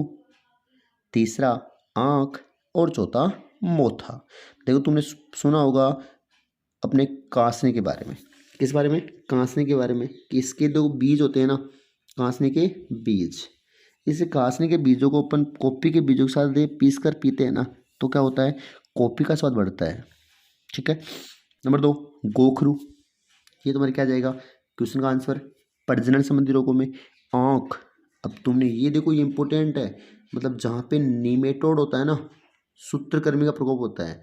तीसरा आंख और चौथा मोथा। देखो तुमने सुना होगा अपने कांसनी के बारे में, किस बारे में? कांसनी के बारे में, कि इसके दो बीज होते हैं ना, कांसनी के बीज। इस कांसनी के बीजों को अपन कॉफी के बीजों के साथ दे पीस कर पीते हैं ना, तो क्या होता है? कॉफी का स्वाद बढ़ता है। ठीक है, नंबर 2 गोखरू, ये तुम्हारे क्या जाएगा क्वेश्चन का आंसर? प्रजनन संबंधी रोगों में आंख। अब तुमने ये देखो, ये इंपॉर्टेंट है, मतलब जहाँ पे नीमेटोड होता है ना, सूत्रकृमि का प्रकोप होता है,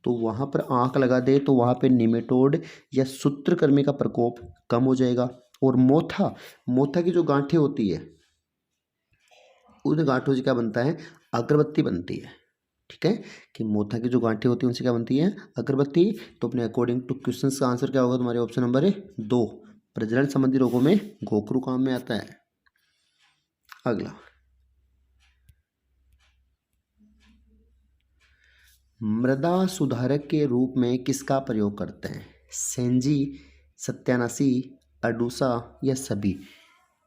तो वहाँ पर आंख लगा दे तो वहाँ पे निमेटोड या सूत्रकृमि का प्रकोप कम हो जाएगा। और मोथा, मोथा की जो गांठें होती है उन गांठों से क्या बनता है? अगरबत्ती बनती है। ठीक है, कि मोथा की जो गांठें होती हैं उनसे क्या बनती है? अगरबत्ती। तो अपने अकॉर्डिंग टू क्वेश्चन का आंसर क्या होगा तुम्हारे? ऑप्शन नंबर 2, प्रजनन संबंधी रोगों में गोखरू काम में आता है। अगला, मृदा सुधारक के रूप में किसका प्रयोग करते हैं? सेंजी, सत्यानाशी, अडूसा या सभी।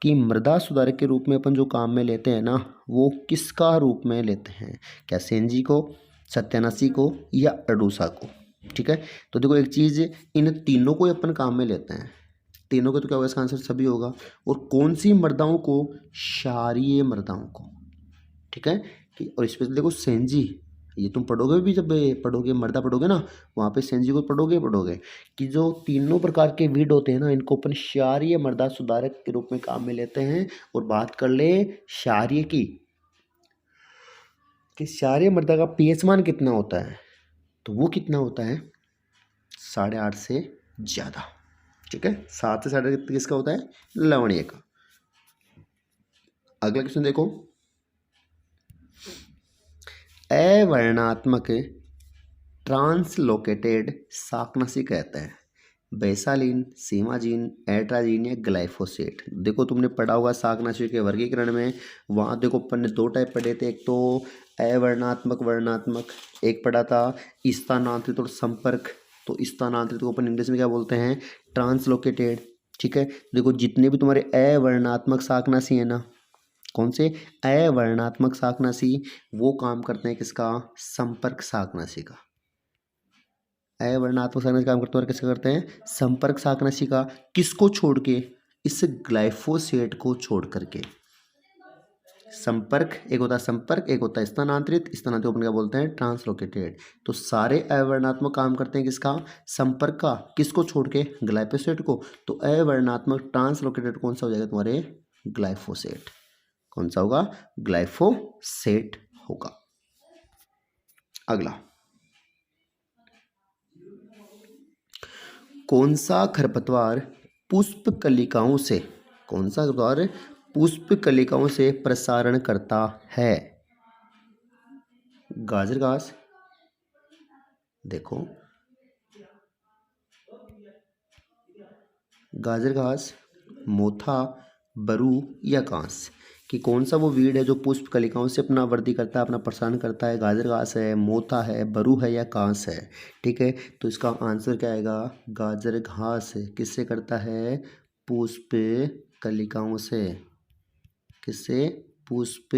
कि मृदा सुधारक के रूप में अपन जो काम में लेते हैं ना, वो किसका रूप में लेते हैं? क्या सेंजी को, सत्यानाशी को या अडूसा को? ठीक है, तो देखो एक चीज़, इन तीनों को ही अपन काम में लेते हैं, तीनों को, तो क्या होगा इसका आंसर? सभी होगा। और कौन सी मृदाओं को? क्षारीय मृदाओं को। ठीक है, कि और स्पेशली देखो सेंजी, ये तुम पढ़ोगे भी, जब पढ़ोगे मृदा पढ़ोगे ना, वहाँ पे सेंजी को पढ़ोगे कि जो तीनों प्रकार के वीड होते हैं ना, इनको अपन क्षारीय मृदा सुधारक के रूप में काम में लेते हैं। और बात कर ले क्षारीय की, कि क्षारीय मृदा का पीएच मान कितना होता है? तो वो कितना होता है? 8.5 से ज़्यादा। ठीक है, 7 से 8.5 किसका होता है? लवणीय का। अगला क्वेश्चन देखो, अवर्णात्मक ट्रांसलोकेटेड शाकनाशी कहते हैं? बेसालिन, सीमाजीन, एट्राजीन या ग्लाइफोसेट। देखो तुमने पढ़ा होगा शाकनाशी के वर्गीकरण में, वहाँ देखो अपन ने 2 टाइप पढ़े थे, एक तो अवर्णात्मक, वर्णात्मक, एक पढ़ा था स्थानांतरित और संपर्क। तो स्थानांतरित को अपन इंग्लिश में क्या बोलते हैं? ट्रांसलोकेटेड। ठीक है, देखो जितने भी तुम्हारे अवर्णात्मक शाकनाशी है ना, कौन से? अवर्णात्मक शाकनाशी, वो काम करते हैं किसका? संपर्क शाकनाशी का। अवर्णात्मक शाकनाशी काम करते हैं, और किसका करते हैं? संपर्क शाकनाशी का। किसको छोड़ के? इस ग्लाइफोसेट को छोड़ करके। संपर्क, एक होता है संपर्क, एक होता है स्थानांतरित। स्थानांतरित अपन क्या बोलते हैं, ट्रांसलोकेटेड। तो सारे अवर्णात्मक काम करते हैं किसका, संपर्क का। किसको छोड़ के, ग्लाइफोसेट को। तो अवर्णात्मक ट्रांसलोकेटेड कौन सा हो जाएगा तुम्हारे, ग्लाइफोसेट। कौन सा होगा, ग्लाइफोसेट होगा। अगला, कौन सा खरपतवार पुष्प कलिकाओं से, कौन सा खरपतवार पुष्प कलिकाओं से प्रसारण करता है। गाजर घास, देखो गाजर घास, मोथा, बरू या कांस, कि कौन सा वो वीड है जो पुष्प कलिकाओं से अपना वृद्धि करता है, अपना प्रसारण करता है। गाजर घास है, मोथा है, बरू है या कांस है। ठीक है, तो इसका आंसर क्या आएगा, गाजर घास किससे करता है, पुष्प कलिकाओं से। किससे, पुष्प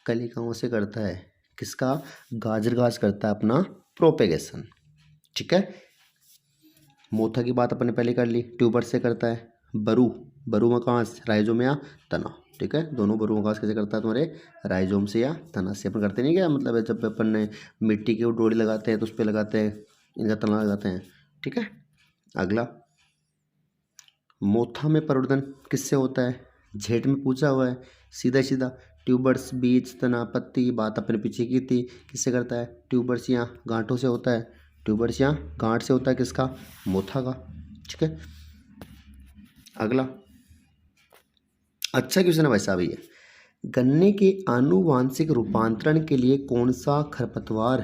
कलिकाओं से करता है। किसका, गाजर घास करता है अपना प्रोपेगेशन। ठीक है, मोथा की बात अपने पहले कर ली, ट्यूबर से करता है। बरू, बरू मकांस, राइजोम या तना। ठीक है, दोनों बरू मकांस कैसे करता है तुम्हारे, राइजोम से या तना से। अपन करते नहीं क्या, मतलब जब अपन ने मिट्टी की डोरी लगाते हैं तो उस पर लगाते हैं, इनका तना लगाते हैं। ठीक है, अगला, मोथा में प्रवर्धन किससे होता है, झेट में पूछा हुआ है, सीधा सीधा। ट्यूबर्स, बीज, तना, पत्ती, बात अपने पीछे की थी। किससे करता है, ट्यूबर्स या गांठों से होता है। ट्यूबर्स या गांठ से होता है किसका, मोथा का। ठीक है, अगला, अच्छा क्वेश्चन है भाई साहब ये। गन्ने के आनुवांशिक रूपांतरण के लिए कौन सा खरपतवार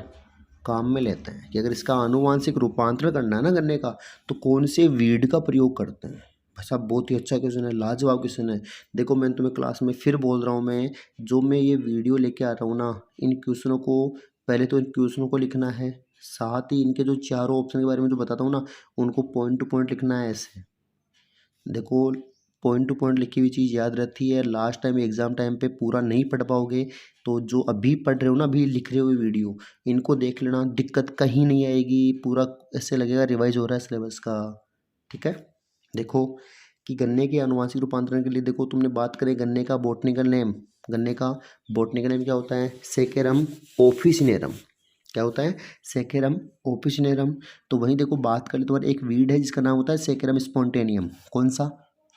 काम में लेते हैं, कि अगर इसका आनुवांशिक रूपांतरण करना है ना गन्ने का, तो कौन से वीड का प्रयोग करते हैं। भाई साहब बहुत ही अच्छा क्वेश्चन है, लाजवाब क्वेश्चन है। देखो मैं तुम्हें क्लास में फिर बोल रहा हूँ, मैं जो मैं ये वीडियो लेके आ रहा हूँ ना, इन क्वेश्चनों को पहले तो इन क्वेश्चनों को लिखना है, साथ ही इनके जो चारों ऑप्शन के बारे में जो बताता हूँ ना, उनको पॉइंट टू पॉइंट लिखना है ऐसे। देखो पॉइंट टू पॉइंट लिखी हुई चीज़ याद रहती है, लास्ट टाइम एग्जाम टाइम पे पूरा नहीं पढ़ पाओगे। तो जो अभी पढ़ रहे हो ना, अभी लिख रहे हो वीडियो, इनको देख लेना, दिक्कत कहीं नहीं आएगी। पूरा ऐसे लगेगा रिवाइज हो रहा है सिलेबस का। ठीक है, देखो कि गन्ने के आनुवांशिक रूपांतरण के लिए, देखो तुमने बात करें गन्ने का बॉटनिकल नेम, गन्ने का बॉटनिकल नेम क्या होता है, सेकेरम ऑफिसिनेरम। क्या होता है, सेकेरम ऑफिसिनेरम। तो वहीं देखो बात करें, तुम्हारा एक वीड है जिसका नाम होता है सेकेरम स्पॉन्टेनियम। कौन सा,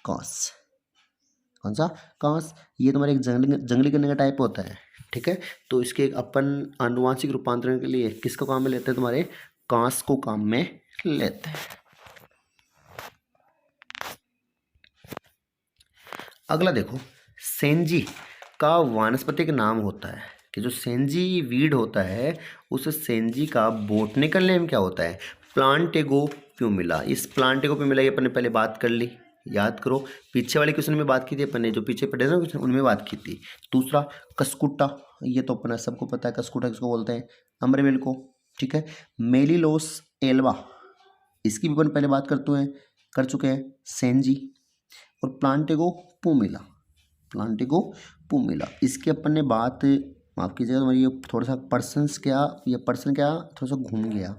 कांस। कौन सा, कांस। ये तुम्हारे एक जंगली गन्ने का टाइप होता है। ठीक है, तो इसके अपन आनुवांशिक रूपांतरण के लिए किसको काम में लेते हैं, तुम्हारे कांस को काम में लेते हैं। अगला देखो, सेंजी का वानस्पतिक नाम होता है, कि जो सेंजी वीड होता है उस सेंजी का बोटनिकल नेम क्या होता है, प्लांटेगो प्यूमिला। इस प्लांटेगो प्यूमिला की अपन ने पहले बात कर ली, याद करो। पीछे वाले क्वेश्चन में बात की थी अपन ने, जो पीछे पढ़े ना क्वेश्चन उनमें बात की थी। दूसरा कस्कुटा, ये तो अपना सबको पता है, कस्कुटा किसको बोलते हैं, अम्ब्रेवेल को। ठीक है, मेलिलोस एल्वा, इसकी भी अपन पहले बात कर चुके हैं, सेंजी। और प्लांटेगो पुमिला, प्लांटेगो पुमिला, इसके अपन ने बात, माफ़ कीजिएगा तुम्हारी ये थोड़ा सा पर्सन्स क्या, ये पर्सन क्या थोड़ा सा घूम गया।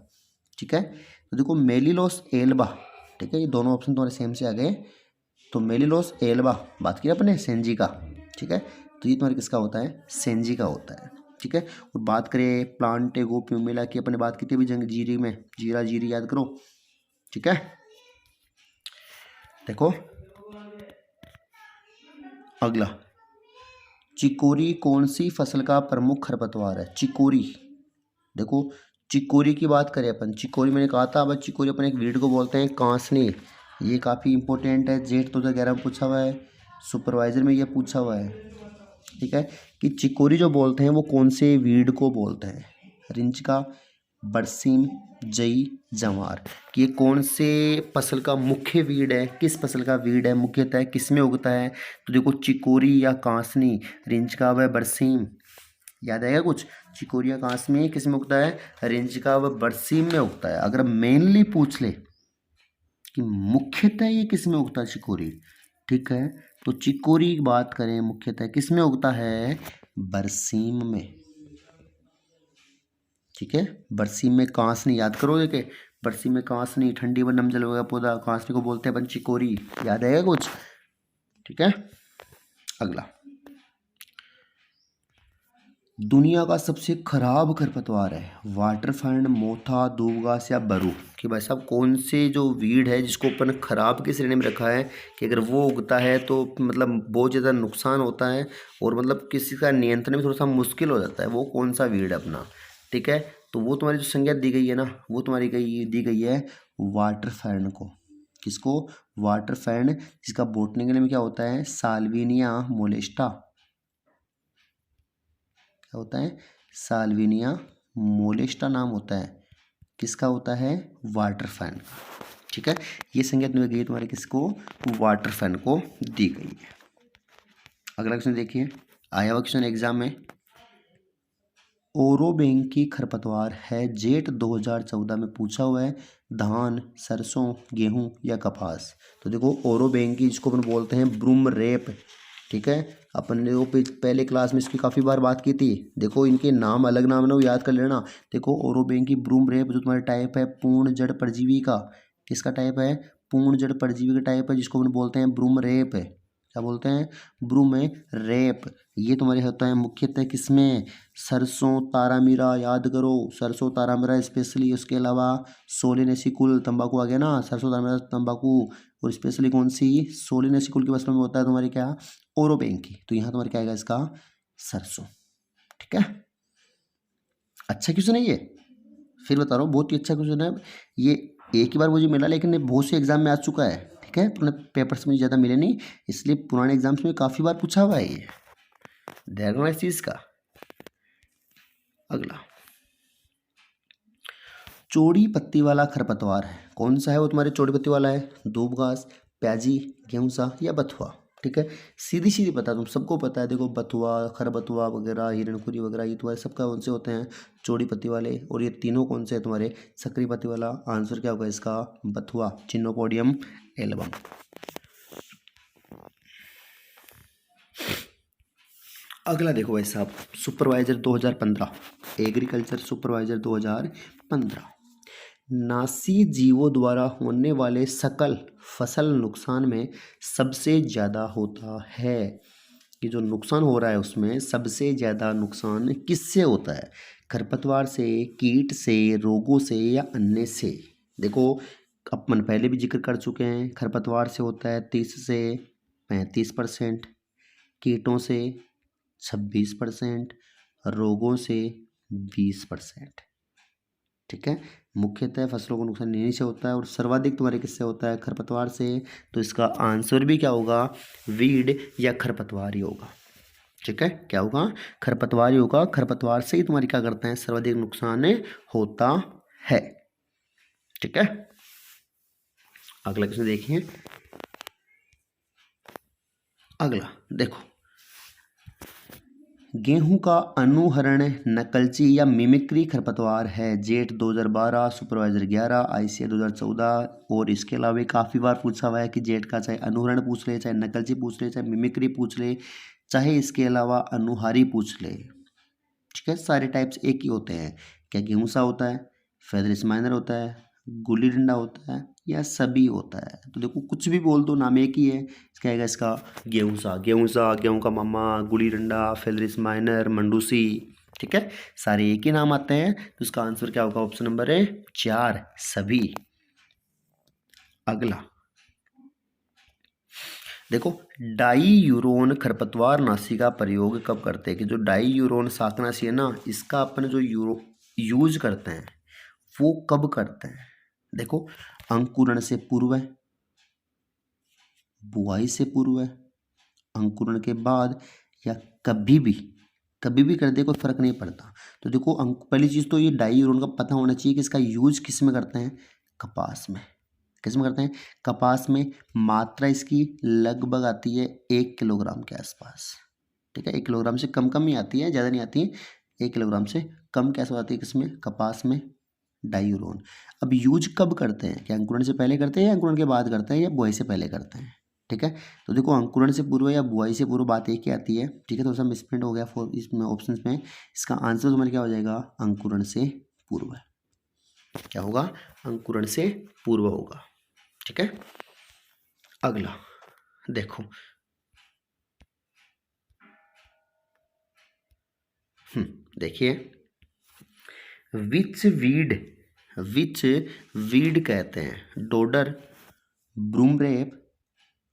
ठीक है, तो देखो मेलिलोस एल्बा। ठीक है, ये दोनों ऑप्शन तुम्हारे सेम से आ गए। तो मेलिलोस एल्बा बात की अपने सेंजी का। ठीक है, तो ये तुम्हारे किसका होता है, सेंजी का होता है। ठीक है, और बात करें प्लांटेगो प्यूमिला की, अपने बात की थी अभी जंजीरी में, जीरा जीरी याद करो। ठीक है, देखो अगला, चिकोरी कौन सी फसल का प्रमुख खरपतवार है, चिकोरी। देखो चिकोरी की बात करें अपन, चिकोरी मैंने कहा था, अब चिकोरी अपन एक वीड को बोलते हैं कांसनी। ये काफ़ी इंपॉर्टेंट है, जेट 2011 में पूछा हुआ है, सुपरवाइजर में ये पूछा हुआ है। ठीक है, कि चिकोरी जो बोलते हैं वो कौन से वीड को बोलते हैं, रिंचिका, बरसीम, जई, जवार। कि ये कौन से फसल का मुख्य वीड है, किस फसल का वीड है, मुख्यतः किस में उगता है। तो देखो चिकोरी या कांसनी, रिंचिका व बरसीम, याद आएगा कुछ। चिकोरी या कांसनी किस में उगता है, रिंचिका व बरसीम में उगता है। अगर मेनली पूछ ले कि मुख्यतः ये किस में उगता है, चिकोरी। ठीक है, तो चिकोरी की बात करें मुख्यतः किस में उगता है, बरसीम में। ठीक है, बरसीम में कांसनी, याद करो देखे, बरसीम में कांसनी, ठंडी व नम जल वगैरह पौधा, कांसनी को बोलते हैं अपन चिकोरी, याद आएगा कुछ। ठीक है। अगला, दुनिया का सबसे खराब खरपतवार है वाटर फर्न, मोथा, दूबघास या बरू। कि भाई साहब कौन से जो वीड है जिसको अपन खराब की श्रेणी में रखा है कि अगर वो उगता है तो मतलब बहुत ज़्यादा नुकसान होता है और मतलब किसी का नियंत्रण भी थोड़ा सा मुश्किल हो जाता है, वो कौन सा वीड है अपना। ठीक है, तो वो तुम्हारी जो संज्ञा दी गई है ना, वो तुम्हारी दी गई है वाटर फर्न को। किसको? वाटर फर्न, जिसका बोटनिकल में क्या होता है? साल्विनिया मोलेस्टा। क्या होता है? साल्विनिया मोलेस्टा नाम होता है। किसका होता है? वाटर फैन का। ठीक है, ये संज्ञा दी गई तुम्हारे किसको? वाटर फैन को दी गई है। अगला क्वेश्चन देखिए, आया हुआ क्वेश्चन एग्जाम में, ओरोबेंकी खरपतवार है जेठ 2014 में पूछा हुआ है, धान, सरसों, गेहूं या कपास। तो देखो ओरोबेंकी जिसको अपन बोलते हैं ब्रूम रेप। ठीक है, अपन ने वो पहले क्लास में इसकी काफ़ी बार बात की थी। देखो इनके नाम अलग नाम ना, वो याद कर लेना। देखो ओरोबेंकी ब्रूम रेप जो तुम्हारा टाइप है पूर्ण जड़ परजीवी का। किसका टाइप है? पूर्ण जड़ परजीवी का टाइप है, जिसको अपन बोलते हैं ब्रूम रेप है। क्या बोलते हैं? Broomrape. ये तुम्हारे होता है मुख्यतः किसमें? सरसों, तारामीरा। याद करो, सरसों, तारामीरा स्पेशली। उसके अलावा सोलिनेसिकुल तंबाकू आ गया ना, सरसों, तारामीरा, तंबाकू। और स्पेशली कौन सी? सोलिनेसिकुल की फसलों में होता है तुम्हारे क्या? ओरोबेंकी। तो यहाँ तुम्हारे क्या आएगा इसका? सरसों। ठीक है, अच्छा क्वेश्चन है ये, फिर बता रहा हूँ बहुत ही अच्छा क्वेश्चन है ये। एक ही बार मुझे मिला, लेकिन ये बहुत से एग्जाम में आ चुका है। ठीक है, पुराने पेपर्स में ज़्यादा मिले नहीं, इसलिए पुराने एग्जाम्स में काफ़ी बार पूछा हुआ है ये, ध्यान रखना इस चीज़ का। अगला, चौड़ी पत्ती वाला खरपतवार है, कौन सा है वो तुम्हारे चौड़ी पत्ती वाला है? दूबघास, प्याजी, गेहूंसा या बथुआ। ठीक है, सीधी सीधी पता, तुम सबको पता है। देखो बथुआ, खरबथुआ वगैरह, हिरणखुरी वगैरह, ये तुम्हारे सबका कौन से होते हैं? चौड़ी पत्ती वाले। और ये तीनों कौन से हैं तुम्हारे? सक्रिय पत्ती वाला। आंसर क्या होगा इसका? बथुआ, चिनोपोडियम एल्बम। अगला देखो भाई साहब, सुपरवाइजर 2015, एग्रीकल्चर सुपरवाइजर 2015, नासी जीवों द्वारा होने वाले सकल फसल नुकसान में सबसे ज़्यादा होता है। कि जो नुकसान हो रहा है उसमें सबसे ज़्यादा नुकसान किससे होता है? खरपतवार से, कीट से, रोगों से या अन्य से। देखो अपन पहले भी जिक्र कर चुके हैं, खरपतवार से होता है 30 से 35%, कीटों से 26%, रोगों से 20%। ठीक है, मुख्यतः फसलों को नुकसान इन्हीं से होता है और सर्वाधिक तुम्हारे किससे होता है? खरपतवार से। तो इसका आंसर भी क्या होगा? वीड या खरपतवार ही होगा। ठीक है, क्या होगा? खरपतवार ही होगा। खरपतवार से ही तुम्हारी क्या करते हैं? सर्वाधिक नुकसान होता है। ठीक है, अगला क्वेश्चन देखिए। अगला देखो, गेहूं का अनुहरण नकलची या मिमिक्री खरपतवार है जेठ 2012, सुपरवाइजर 11, आईसीए 2014। और इसके अलावा काफ़ी बार पूछा हुआ है कि जेठ का चाहे अनुहरण पूछ ले, चाहे नकलची पूछ ले, चाहे मिमिक्री पूछ ले, चाहे इसके अलावा अनुहारी पूछ ले। ठीक है, सारे टाइप्स एक ही होते हैं। क्या गेहूंसा होता है, फेदरिस माइनर होता है, गुल्ली डंडा होता है या सभी होता है? तो देखो कुछ भी बोल दो, नाम एक ही है। इसका आएगा इसका गेहूंसा। गेहूंसा, गेहूं का मामा, गुल्ली डंडा, फेदरिस माइनर, मंडूसी। ठीक है, सारे एक ही नाम आते हैं। तो इसका आंसर क्या होगा? ऑप्शन नंबर 4, सभी। अगला देखो, डाई यूरोन खरपतवार नाशी का प्रयोग कब करते हैं? कि जो डाई यूरोन शाकनाशी है ना, इसका अपन जो यूज करते हैं वो कब करते हैं? देखो, अंकुरण से पूर्व, बुआई से पूर्व, अंकुरण के बाद, या कभी भी। कभी भी कर दे कोई फर्क नहीं पड़ता। तो देखो पहली चीज़ तो ये डाई यूरोन का पता होना चाहिए कि इसका यूज किस में करते हैं? कपास में। किस में करते हैं? कपास में। मात्रा इसकी लगभग आती है 1 किलोग्राम के आसपास। ठीक है, 1 किलोग्राम से कम कम ही आती है, ज़्यादा नहीं आती है। 1 किलोग्राम से कम कैसे आती है? किसमें? कपास में, डायूरोन। अब यूज कब करते हैं? क्या अंकुरण से पहले करते हैं या अंकुरण के बाद करते हैं या बुआई से पहले करते हैं? ठीक है, तो देखो अंकुरण से पूर्व या बुआई से पूर्व बात एक ही आती है। ठीक है, तो सब मिसप्रिंट हो गया फॉर इसमें ऑप्शन में। इसका आंसर तुम्हारा क्या हो जाएगा? अंकुरण से पूर्व। क्या होगा? अंकुरण से पूर्व होगा। ठीक है, अगला देखो, देखिए, विच वीड कहते हैं, डोडर, ब्रूमरेप,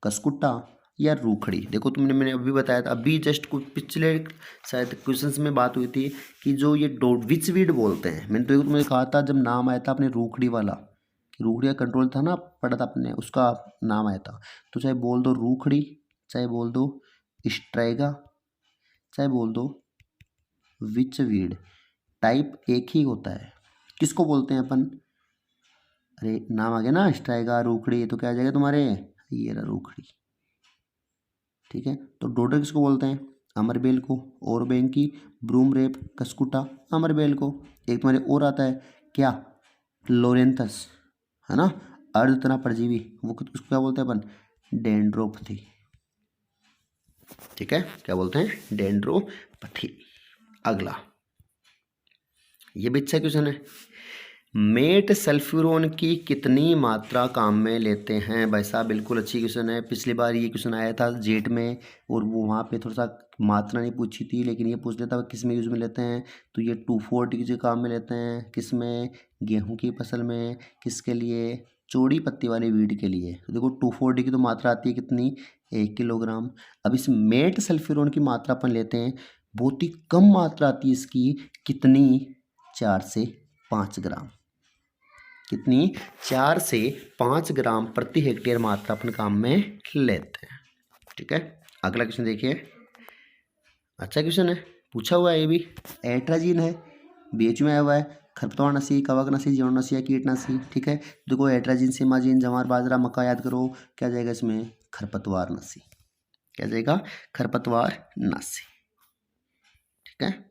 कसकुट्टा या रूखड़ी। देखो मैंने अभी बताया था, अभी जस्ट कुछ पिछले शायद क्वेश्चंस में बात हुई थी कि जो ये विच वीड बोलते हैं, मैंने तो तुम्हें कहा था जब नाम आया था अपने रूखड़ी वाला, कि रूखड़ी का कंट्रोल था ना, पढ़ा था अपने, उसका नाम आया था। तो चाहे बोल दो रूखड़ी, चाहे बोल दो स्ट्राइगा, चाहे बोल दो विच वीड, टाइप एक ही होता है। किसको बोलते हैं अपन? अरे नाम आ गया ना, स्ट्राइगा, रूखड़ी, तो क्या आ जाएगा तुम्हारे, ये रहा रूखड़ी। ठीक है, तो डोडर किसको बोलते हैं? अमरबेल को। और बैंकी, ब्रूमरेप, कसकुटा, अमरबेल को। एक तुम्हारे और आता है क्या, लोरेंथस, है ना, अर्धतना परजीवी, वो उसको क्या बोलते हैं अपन? डेंड्रोपथी। ठीक है, क्या बोलते हैं? डेंड्रोपथी। अगला, ये भी अच्छा क्वेश्चन है। मेट सल्फ्यूरोन की कितनी मात्रा काम में लेते हैं? भाई साहब बिल्कुल अच्छी क्वेश्चन है। पिछली बार ये क्वेश्चन आया था जेट में, और वो वहाँ पे थोड़ा सा मात्रा नहीं पूछी थी, लेकिन ये पूछ लेता किस में यूज़ में लेते हैं। तो ये 2,4-D के काम में लेते हैं, किस में? गेहूँ की फसल में। किसके लिए? चौड़ी पत्ती वाली वीड के लिए। तो देखो 2,4-D की तो मात्रा आती है कितनी, 1 किलोग्राम। अब इस मेट सल्फ्यूरोन की मात्रा अपन लेते हैं, बहुत ही कम मात्रा आती है इसकी, कितनी? 4 से 5 ग्राम। कितनी? 4 से 5 ग्राम प्रति हेक्टेयर मात्रा अपन काम में लेते हैं। ठीक है, अगला क्वेश्चन देखिए, अच्छा क्वेश्चन है, पूछा हुआ है ये भी। एट्राजीन है, बीएच में आया हुआ है, खरपतवारनाशी, कवकनाशी, जीवाणुनाशी या कीटनाशी। ठीक है, देखो एट्राजीन, सीमाजीन, जवार, बाजरा, मक्का याद करो, क्या जाएगा इसमें? खरपतवारनाशी। क्या जाएगा? खरपतवारनाशी। ठीक है,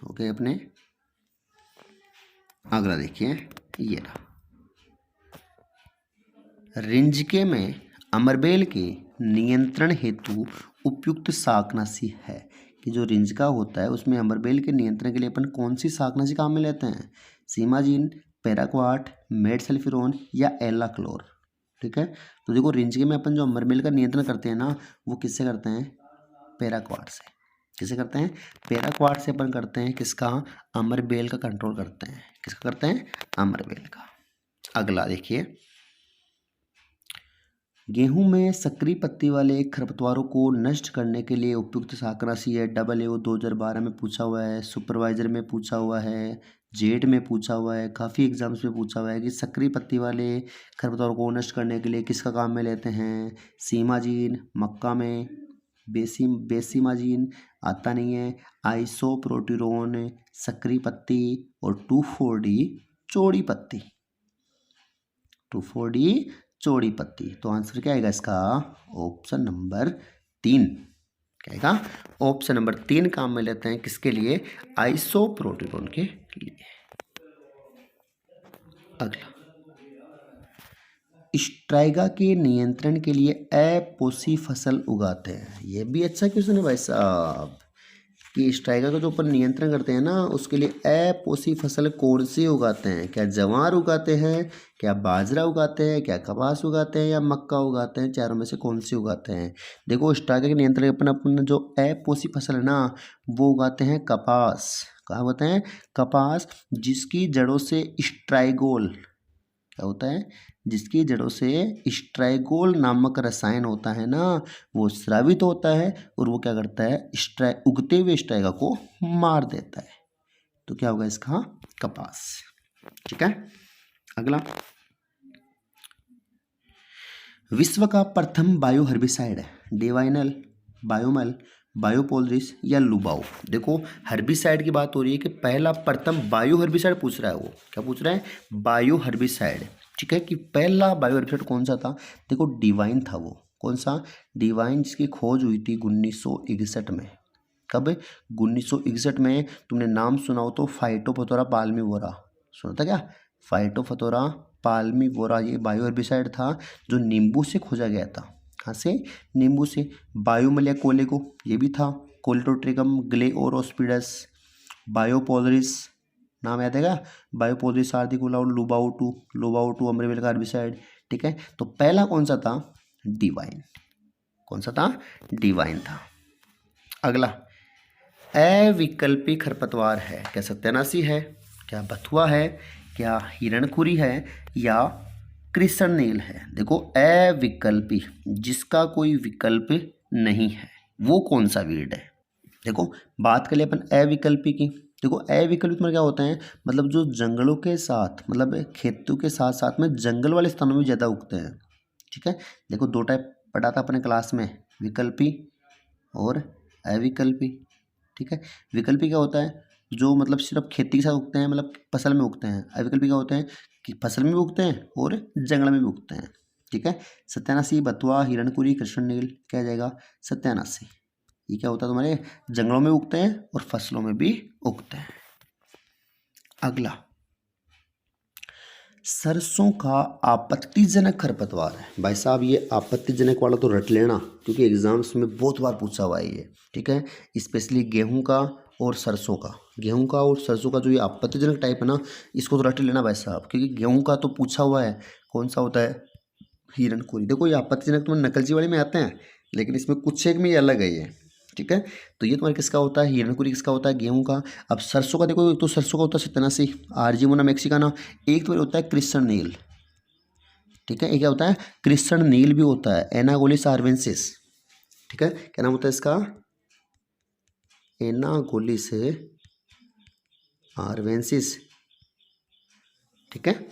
ओके। अपने अगला देखिए, ये रहा, रिंजके में अमरबेल के नियंत्रण हेतु उपयुक्त शाकनाशी है। कि जो रिंजका होता है उसमें अमरबेल के नियंत्रण के लिए अपन कौन सी शाकनाशी काम में लेते हैं? सीमाजीन, पैराक्वाट, मेडसल्फिरोन या एलाक्लोर। ठीक है, तो देखो रिंजके में अपन जो अमरबेल का नियंत्रण करते हैं ना, वो किससे करते हैं? पैराक्वाट से। किसे करते हैं? पैराक्वाट से अपन करते हैं। किसका? अमरबेल का कंट्रोल करते हैं। किसका करते हैं? अमरबेल का। अगला देखिए, गेहूं में सक्रिय पत्ती वाले खरपतवारों को नष्ट करने के लिए उपयुक्त शाकनाशी है। AAO 2012 में पूछा हुआ है, सुपरवाइजर में पूछा हुआ है, जेट में पूछा हुआ है, काफ़ी एग्जाम्स में पूछा हुआ है कि सक्रिय पत्ती वाले खरपतवारों को नष्ट करने के लिए किसका काम में लेते हैं? सीमाजीन, मक्का में बेसीमाजीन आता नहीं है, आइसोप्रोटिरोन, सक्रिय पत्ती, और 2,4-D चौड़ी पत्ती। 2,4-D चौड़ी पत्ती। तो आंसर क्या आएगा इसका? Option number 3। क्या आएगा? ऑप्शन नंबर 3 काम में लेते हैं, किसके लिए? आइसोप्रोटिरोन के लिए। अगला, स्ट्राइगा के नियंत्रण के लिए अपोसी फसल उगाते हैं। ये भी अच्छा क्वेश्चन है भाई साहब, कि स्ट्राइगा का जो अपन नियंत्रण करते हैं ना, उसके लिए अपोसी फसल कौन सी उगाते हैं? क्या जवार उगाते हैं, क्या बाजरा उगाते हैं, क्या कपास उगाते हैं, या मक्का उगाते हैं? चारों में से कौन सी उगाते हैं? देखो स्ट्राइगा के नियंत्रण अपन जो अपोसी फसल है ना, वो उगाते हैं कपास। क्या होता है? कपास, जिसकी जड़ों से स्ट्राइगोल, क्या होता है? जिसकी जड़ों से स्ट्राइगोल नामक रसायन होता है ना, वो स्रावित होता है, और वो क्या करता है? उगते हुए स्ट्राइगा को मार देता है। तो क्या होगा इसका? कपास। ठीक है, अगला, विश्व का प्रथम बायो हर्बिसाइड है, डिवाइनल, बायोमल, बायोपोलरिस या लुबाओ। देखो हर्बिसाइड की बात हो रही है कि पहला प्रथम बायो हर्बिसाइड पूछ रहा है। वो क्या पूछ रहा है? Bio herbicide. ठीक है, कि पहला बायो हर्बिसाइड कौन सा था? देखो डिवाइन था वो। कौन सा? डिवाइन, जिसकी खोज हुई थी 1961 में। कब? 1961 में। तुमने नाम सुना हो तो फाइटोफथोरा पाल्मिवोरा, सुना था क्या? फाइटोफथोरा पाल्मिवोरा, ये बायो हर्बिसाइड था जो नींबू से खोजा गया था। कहाँ से? नींबू से। बायोमल कोलेको, ये भी था, कोलेटोट्रिकम ग्लेओरोस्पिडस। बायोपोलरिस, नाम याद है क्या? बायोपोलरिस आर्टिकुला, और लुबाउटू अमरबेल का हर्बिसाइड। ठीक है, तो पहला कौन सा था? डिवाइन। कौन सा था? डिवाइन था। अगला, अविकल्पी खरपतवार है, क्या सत्यानाशी है, क्या बथुआ है, क्या हिरणखुरी है, या कृष्णनील है। देखो अविकल्पी, जिसका कोई विकल्प नहीं है, वो कौन सा वीड है। देखो बात कर ले अपन अविकल्पी की। देखो अविकल्पित में क्या होता है, मतलब जो जंगलों के साथ, मतलब खेतों के साथ साथ में जंगल वाले स्थानों में ज़्यादा उगते हैं। ठीक है, देखो दो टाइप पढ़ा था अपने क्लास में, विकल्पी और अविकल्पी। ठीक है, विकल्पी क्या होता है, जो मतलब सिर्फ खेती के साथ उगते हैं, मतलब फसल में उगते हैं। अविकल्पी क्या होते हैं कि फसल में भी उगते हैं और जंगल में भी उगते हैं। ठीक है, सत्यानाशी, बथुआ, हिरणकुरी, कृष्णनील, क्या जाएगा, सत्यानाशी। ये क्या होता है, तुम्हारे जंगलों में उगते हैं और फसलों में भी उगते हैं। अगला, सरसों का आपत्तिजनक खरपतवार है। भाई साहब ये आपत्तिजनक वाला तो रट लेना, क्योंकि एग्जाम्स में बहुत बार पूछा हुआ है ये। ठीक है, स्पेशली गेहूं का और सरसों का, गेहूं का और सरसों का जो ये आपत्तिजनक टाइप है ना, इसको तो रट लेना भाई साहब, क्योंकि गेहूं का तो पूछा हुआ है, कौन सा होता है, हिरणखुरी। देखो ये आपत्तिजनक तुम्हारे नकलची वाले में आते हैं, लेकिन इसमें कुछ एक में ये अलग है ये। ठीक है, तो ये तुम्हारा किसका होता है, हिरणखुरी किसका होता है, गेहूं का। अब सरसों का देखो, एक तो सरसों का होता है सत्यानाशी, आर्जिमोना मैक्सिकाना, एक तो होता है कृष्णनील। ठीक है, एक क्या होता है, कृष्णनील भी होता है, एनागोलिस आर्वेंसिस। ठीक है, क्या नाम होता है इसका, एनागोलिस आर्वेंसिस। ठीक है,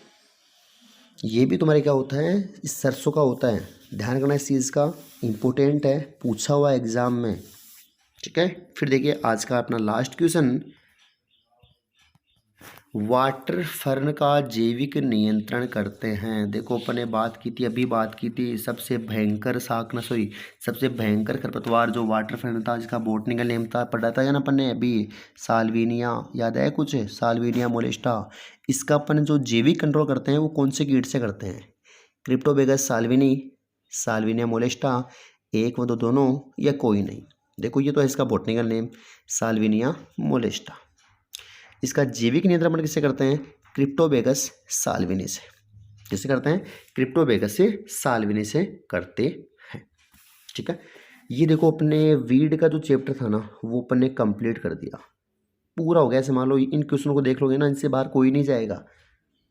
ये भी तुम्हारे क्या होता है, इस सरसों का होता है। ध्यान करना इस चीज़ का, इम्पोर्टेंट है, पूछा हुआ है एग्जाम में। ठीक है, फिर देखिए आज का अपना लास्ट क्वेश्चन, वाटर फर्न का जैविक नियंत्रण करते हैं। देखो अपन ने बात की थी, अभी बात की थी, सबसे भयंकर शाक, सॉरी सबसे भयंकर खरपतवार जो वाटर फर्न था, जिसका बोटनिकल नेम था, पढ़ा था ना अपन ने अभी, साल्विनिया, याद है कुछ, साल्विनिया मोलेस्टा। इसका अपन जो जैविक कंट्रोल करते हैं वो कौन से कीट से करते हैं, क्रिप्टोबेगस साल्विनी, साल्विनिया मोलेस्टा, एक व दो दोनों, या कोई नहीं। देखो ये तो है इसका बोटनिकल नेम, साल्विनिया मोलेस्टा। इसका जैविक नियंत्रण अपन किससे करते हैं, क्रिप्टोबेगस साल्विनी से। किससे करते हैं, क्रिप्टोबेगस से साल्विनी से करते हैं। ठीक है, ये देखो अपने वीड का जो चैप्टर था ना, वो अपन ने कंप्लीट कर दिया, पूरा हो गया। ऐसे मान लो इन क्वेश्चनों को देख लोगे ना, इनसे बाहर कोई नहीं जाएगा।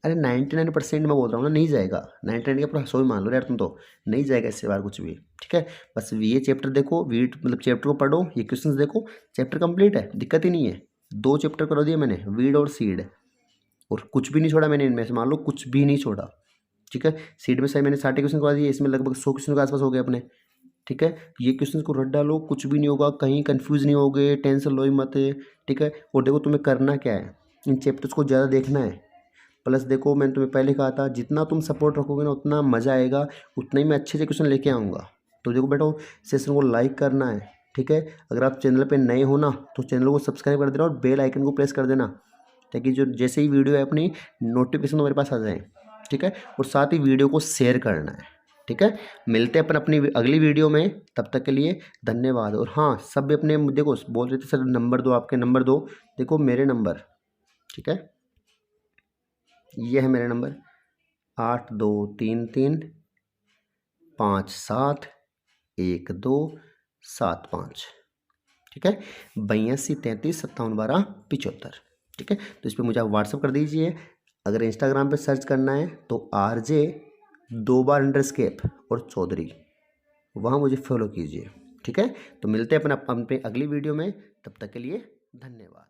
अरे 99% मैं बोल रहा हूँ ना, नहीं जाएगा, 99 का पूरा 100 ही मान लो यार तुम तो, नहीं जाएगा इससे बाहर कुछ भी। ठीक है, बस ये चैप्टर देखो, वीड मतलब चैप्टर को पढ़ो, ये क्वेश्चंस देखो, चैप्टर कंप्लीट है, दिक्कत ही नहीं है। 2 चैप्टर कर दिए मैंने, वीड और सीड, और कुछ भी नहीं छोड़ा मैंने इनमें से, मान लो कुछ भी नहीं छोड़ा। ठीक है, सीड में से मैंने 60 क्वेश्चन करवा दिए, इसमें लगभग 100 क्वेश्चन के आसपास हो गए अपने। ठीक है, ये क्वेश्चन को रट डालो, कुछ भी नहीं होगा, कहीं कंफ्यूज नहीं होगे, टेंशन लो ही मत। ठीक है, और देखो तुम्हें करना क्या है, इन चैप्टर्स को ज़्यादा देखना है। प्लस देखो मैंने तुम्हें पहले कहा था, जितना तुम सपोर्ट रखोगे ना उतना मज़ा आएगा, उतना ही मैं अच्छे से क्वेश्चन लेके आऊँगा। तो देखो बेटा, सेशन को लाइक करना है। ठीक है, अगर आप चैनल पे नए हो ना, तो चैनल को सब्सक्राइब कर देना और बेल आइकन को प्रेस कर देना, ताकि जो जैसे ही वीडियो है अपनी नोटिफिकेशन मेरे पास आ जाए। ठीक है, और साथ ही वीडियो को शेयर करना है। ठीक है, मिलते हैं अपन अपनी अगली वीडियो में, तब तक के लिए धन्यवाद। और हाँ, सब अपने देखो बोल रहे थे सर नंबर दो, आपके नंबर दो, देखो मेरे नंबर, ठीक है, ये है मेरा नंबर 8233 57127 ठीक है, 8233571275। ठीक है, तो इस पर मुझे आप व्हाट्सअप कर दीजिए। अगर इंस्टाग्राम पे सर्च करना है तो RJ 2 बार अंडरस्केप और चौधरी, वहाँ मुझे फॉलो कीजिए। ठीक है, तो मिलते हैं अपन पे अगली वीडियो में, तब तक के लिए धन्यवाद।